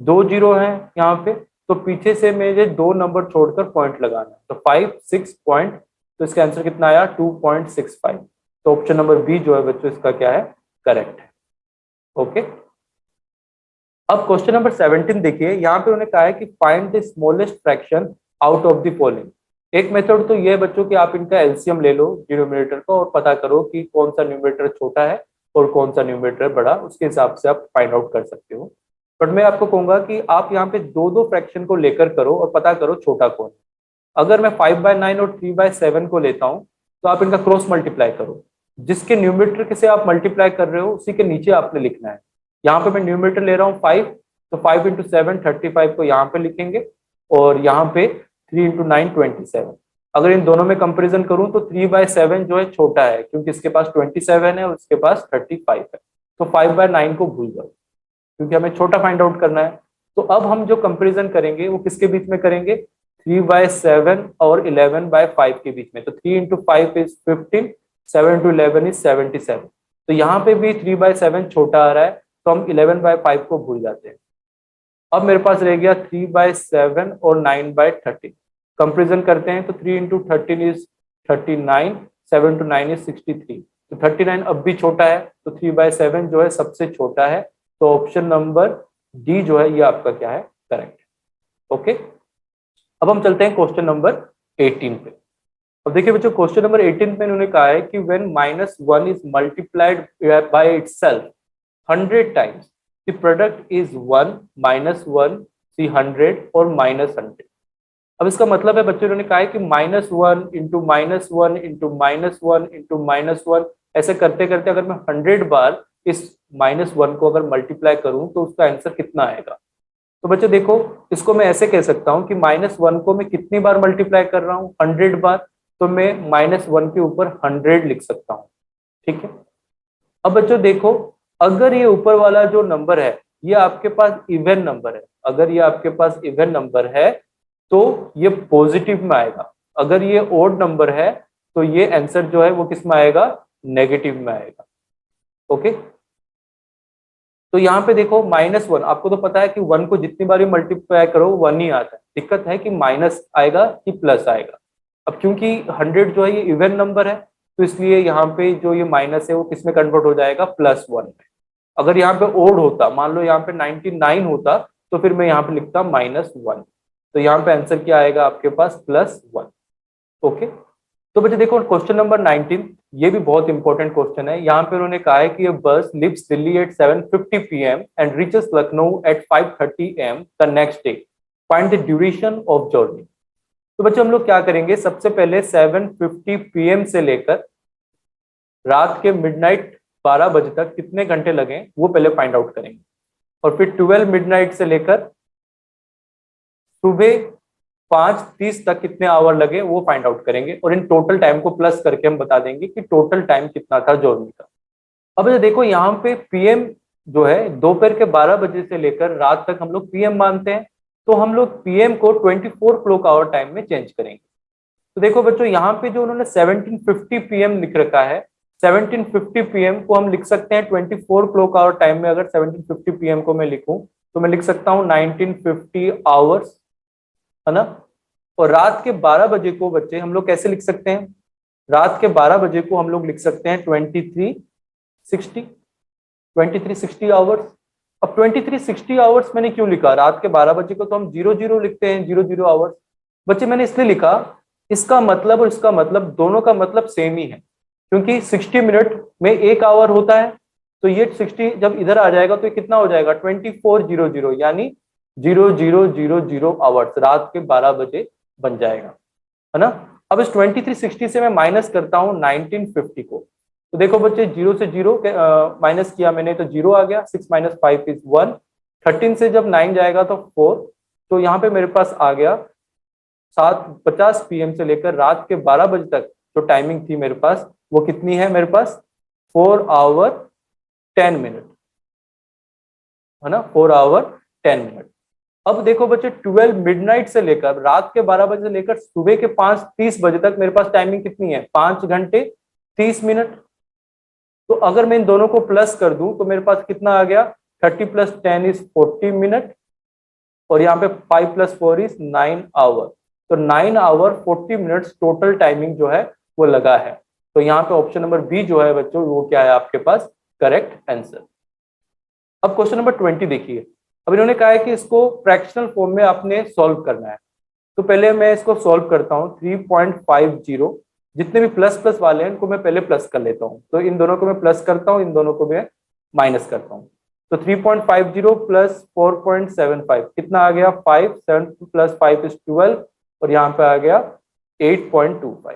2 जीरो है यहाँ पे, तो पीछे से मुझे 2 नंबर छोड़कर पॉइंट लगाना है। तो 5 6 पॉइंट, तो इसका आंसर कितना आया 2.65। तो ऑप्शन नंबर बी जो है बच्चों इसका क्या है, करेक्ट है। ओके, अब क्वेश्चन नंबर 17 देखिए, यहाँ पे उन्होंने कहा है कि find the smallest fraction out of the following. एक मेथड तो ये है बच्चों कि आप इनका एलसीएम ले लो डिनोमिनेटर का और पता करो कि कौन सा न्यूमरेटर छोटा है और कौन सा न्यूमरेटर बड़ा, उसके हिसाब से आप फाइंड आउट कर सकते हो। बट मैं आपको कहूंगा कि आप यहाँ पे दो दो फ्रैक्शन को लेकर करो और पता करो छोटा कौन है। अगर मैं 5/9 और 3/7 को लेता हूँ तो आप इनका क्रॉस मल्टीप्लाई करो, जिसके न्यूमरेटर से आप मल्टीप्लाई कर रहे हो उसी के नीचे आपने लिखना है। यहाँ पे मैं न्यूमरेटर ले रहा हूँ 5, तो 5 इंटू 7 35 को यहाँ पे लिखेंगे, और यहाँ पे 3 इंटू 9 27। अगर इन दोनों में कंपेरिजन करूं तो 3/7 जो है छोटा है, क्योंकि इसके पास 27 है और इसके पास 35 है। तो 5/9 को भूल जाओ, क्योंकि हमें छोटा फाइंड आउट करना है। तो अब हम जो कंपेरिजन करेंगे वो किसके बीच में करेंगे, 3/7 और 11/5 के बीच में। तो 3 इंटू 5 इज 15, 7 इंटू 11 इज 77। तो यहाँ पे भी 3/7 छोटा आ रहा है, तो हम 11/5 को भूल जाते हैं। अब मेरे पास रह गया 3/7 और 9/13। कंपेरिजन करते हैं तो 3 इंटू 13 इज 39, 7 टू 9 इज 63। तो 39 अब भी छोटा है, तो 3/7 जो है सबसे छोटा है। तो ऑप्शन नंबर डी जो है ये आपका क्या है, करेक्ट। ओके, अब हम चलते हैं क्वेश्चन नंबर 18 पे। अब देखिए बच्चों, क्वेश्चन नंबर 18 में उन्होंने कहा है कि when -1 is multiplied by itself 100 times, the product is 1 -1 सी 100 और -100। अब इसका मतलब है बच्चों, उन्होंने कहा है कि -1 इंटू -1 इंटू -1 इंटू -1, ऐसे करते करते अगर मैं 100 बार इस -1 को अगर मल्टीप्लाई करूं तो उसका आंसर कितना आएगा। तो बच्चों देखो, इसको मैं ऐसे कह सकता हूं कि -1 को मैं कितनी बार मल्टीप्लाई कर रहा हूं, 100 बार। तो मैं -1 के ऊपर 100 लिख सकता हूं। ठीक है, अब बच्चों देखो, अगर ये ऊपर वाला जो नंबर है ये आपके पास इवन नंबर है, अगर ये आपके पास इवन नंबर है तो ये पॉजिटिव में आएगा। अगर ये ओड नंबर है तो ये आंसर जो है वो किस में आएगा, नेगेटिव में आएगा। ओके, तो यहाँ पे देखो -1, आपको तो पता है कि 1 को जितनी बार मल्टीप्लाई करो 1 ही आता है। दिक्कत है कि माइनस आएगा कि प्लस आएगा। अब क्योंकि 100 जो है ये इवन नंबर है, तो इसलिए यहाँ पे जो ये माइनस है वो किस में कन्वर्ट हो जाएगा, +1 में। अगर यहाँ पे ओड होता, मान लो यहाँ पे 99 होता, तो फिर मैं यहाँ पे लिखता -1। तो यहाँ पे आंसर क्या आएगा आपके पास, +1। ओके, तो बच्चे देखो क्वेश्चन नंबर 19, ये भी बहुत इंपॉर्टेंट क्वेश्चन है। यहाँ पे उन्होंने कहा है कि ये bus leaves Delhi at 7:50 PM and reaches Lucknow at 5:30 AM the next day, find the duration of journey. तो बच्चे हम लोग क्या करेंगे, सबसे पहले 7:50 PM से लेकर रात के मिडनाइट 12 बजे तक कितने घंटे लगे वो पहले फाइंड आउट करेंगे, और फिर 12 मिडनाइट से लेकर सुबह 5:30 तक कितने आवर लगे वो फाइंड आउट करेंगे, और इन टोटल टाइम को प्लस करके हम बता देंगे कि टोटल टाइम कितना था जर्नी का। अब ये देखो यहाँ पे पीएम जो है दोपहर के 12 बजे से लेकर रात तक हम लोग पीएम मानते हैं, तो हम लोग पीएम को 24 क्लॉक आवर टाइम में चेंज करेंगे। तो देखो बच्चों, यहाँ पे जो उन्होंने 17:50 PM लिख रखा है, 17:50 PM को हम लिख सकते हैं 24 क्लॉक आवर टाइम में। अगर 17:50 PM को मैं लिखूं तो मैं लिख सकता हूँ 1950 आवर्स, है ना। और रात के 12 बजे को बच्चे हम लोग कैसे लिख सकते हैं, रात के 12 बजे को हम लोग लिख सकते हैं 2360 आवर्स। अब 2360 आवर्स मैंने क्यों लिखा, रात के 12 बजे को तो हम 00 लिखते हैं, 00 आवर्स। बच्चे मैंने इसलिए लिखा इसका मतलब और इसका मतलब दोनों का मतलब सेम ही है, क्योंकि 60 मिनट में 1 आवर होता है, तो ये 60 जब इधर आ जाएगा तो ये कितना हो जाएगा 2400, यानी 0000 आवर्स, रात के 12 बजे बन जाएगा, है ना। अब इस 2360 से मैं माइनस करता हूँ 1950 को, तो देखो बच्चे 0 से 0 माइनस किया मैंने तो 0 आ गया, 6 माइनस 5 इज 1, 13 से जब 9 जाएगा तो 4, तो यहाँ पे मेरे पास आ गया 7:50 PM से लेकर रात के 12 बजे तक जो टाइमिंग थी मेरे पास, वो कितनी है मेरे पास 4 आवर 10 मिनट, है ना, 4 आवर 10 मिनट। अब देखो बच्चे 12 मिडनाइट से लेकर रात के 12 बजे से लेकर सुबह के 5:30 बजे तक मेरे पास टाइमिंग कितनी है 5 घंटे 30 मिनट। तो अगर मैं इन दोनों को प्लस कर दूं तो मेरे पास कितना आ गया 30 + 10 इज 40 मिनट, और यहाँ पे 5 + 4 इज 9 आवर, तो 9 आवर 40 मिनट्स टोटल टाइमिंग जो है वो लगा है। तो यहाँ पे ऑप्शन नंबर बी जो है बच्चों वो क्या है आपके पास करेक्ट आंसर। अब क्वेश्चन नंबर 20 देखिए। अब इन्होंने कहा है कि इसको फ्रैक्शनल फॉर्म में आपने सॉल्व करना है, तो पहले मैं इसको सॉल्व करता हूँ। 3.50 जितने भी प्लस प्लस वाले हैं इनको मैं पहले प्लस कर लेता हूँ, तो इन दोनों को मैं प्लस करता हूँ, इन दोनों को मैं माइनस करता हूँ। तो 3.50 प्लस 4.75 कितना आ गया 5, 7 + 5 इज 12, और यहाँ पे आ गया 8.25।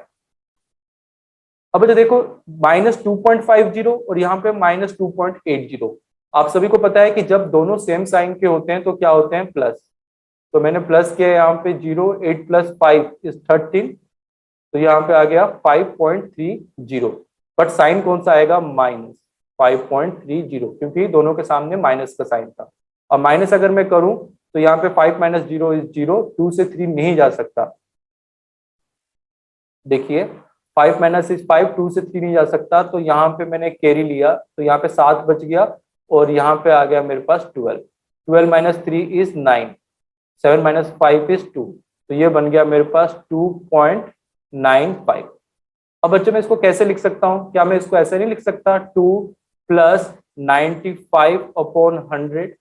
अब अच्छा देखो -2.50 और यहाँ पे -2.80, आप सभी को पता है कि जब दोनों सेम साइन के होते हैं तो क्या होते हैं प्लस, तो मैंने प्लस किया यहाँ पे 0, 8 + 5 इज 13, तो यहाँ पे आ गया 5.30, बट साइन कौन सा आएगा -5.30, क्योंकि दोनों के सामने माइनस का साइन था। और माइनस अगर मैं करूं तो यहाँ पे 5 - 0 इज 0, 2 से 3 नहीं जा सकता, देखिए 5 - 6 5, 2 से 3 नहीं जा सकता, तो यहाँ पे मैंने कैरी लिया, तो यहाँ पे 7 बच गया, और यहाँ पे आ गया मेरे पास 12, 12 - 3 इज 9, 7 - 5 इज 2, तो ये बन गया मेरे पास 2.95। अब बच्चों मैं इसको कैसे लिख सकता हूँ, क्या मैं इसको ऐसे नहीं लिख सकता 2 + 95/100,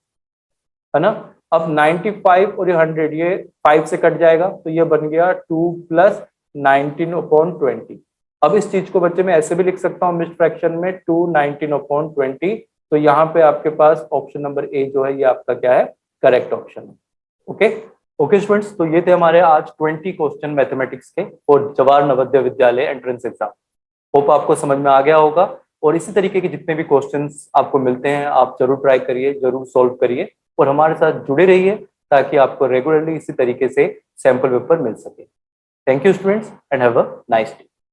है ना। अब 95 और ये 100 ये 5 से कट जाएगा, तो ये बन गया 2 + 19/20। अब इस चीज को बच्चे मैं ऐसे भी लिख सकता हूँ मिक्स्ड फ्रैक्शन में 2 19/20, तो यहाँ पे आपके पास ऑप्शन नंबर ए जो है ये आपका क्या है करेक्ट ऑप्शन है। ओके ओके स्टूडेंट्स, तो ये थे हमारे आज 20 क्वेश्चन मैथमेटिक्स के और Jawahar Navodaya Vidyalaya entrance exam. Hope आपको समझ में आ गया होगा, और इसी तरीके के जितने भी क्वेश्चंस आपको मिलते हैं आप जरूर ट्राई करिए, जरूर सोल्व करिए, और हमारे साथ जुड़े रहिए ताकि आपको रेगुलरली इसी तरीके से सैंपल पेपर मिल सके। Thank you students and have a nice day.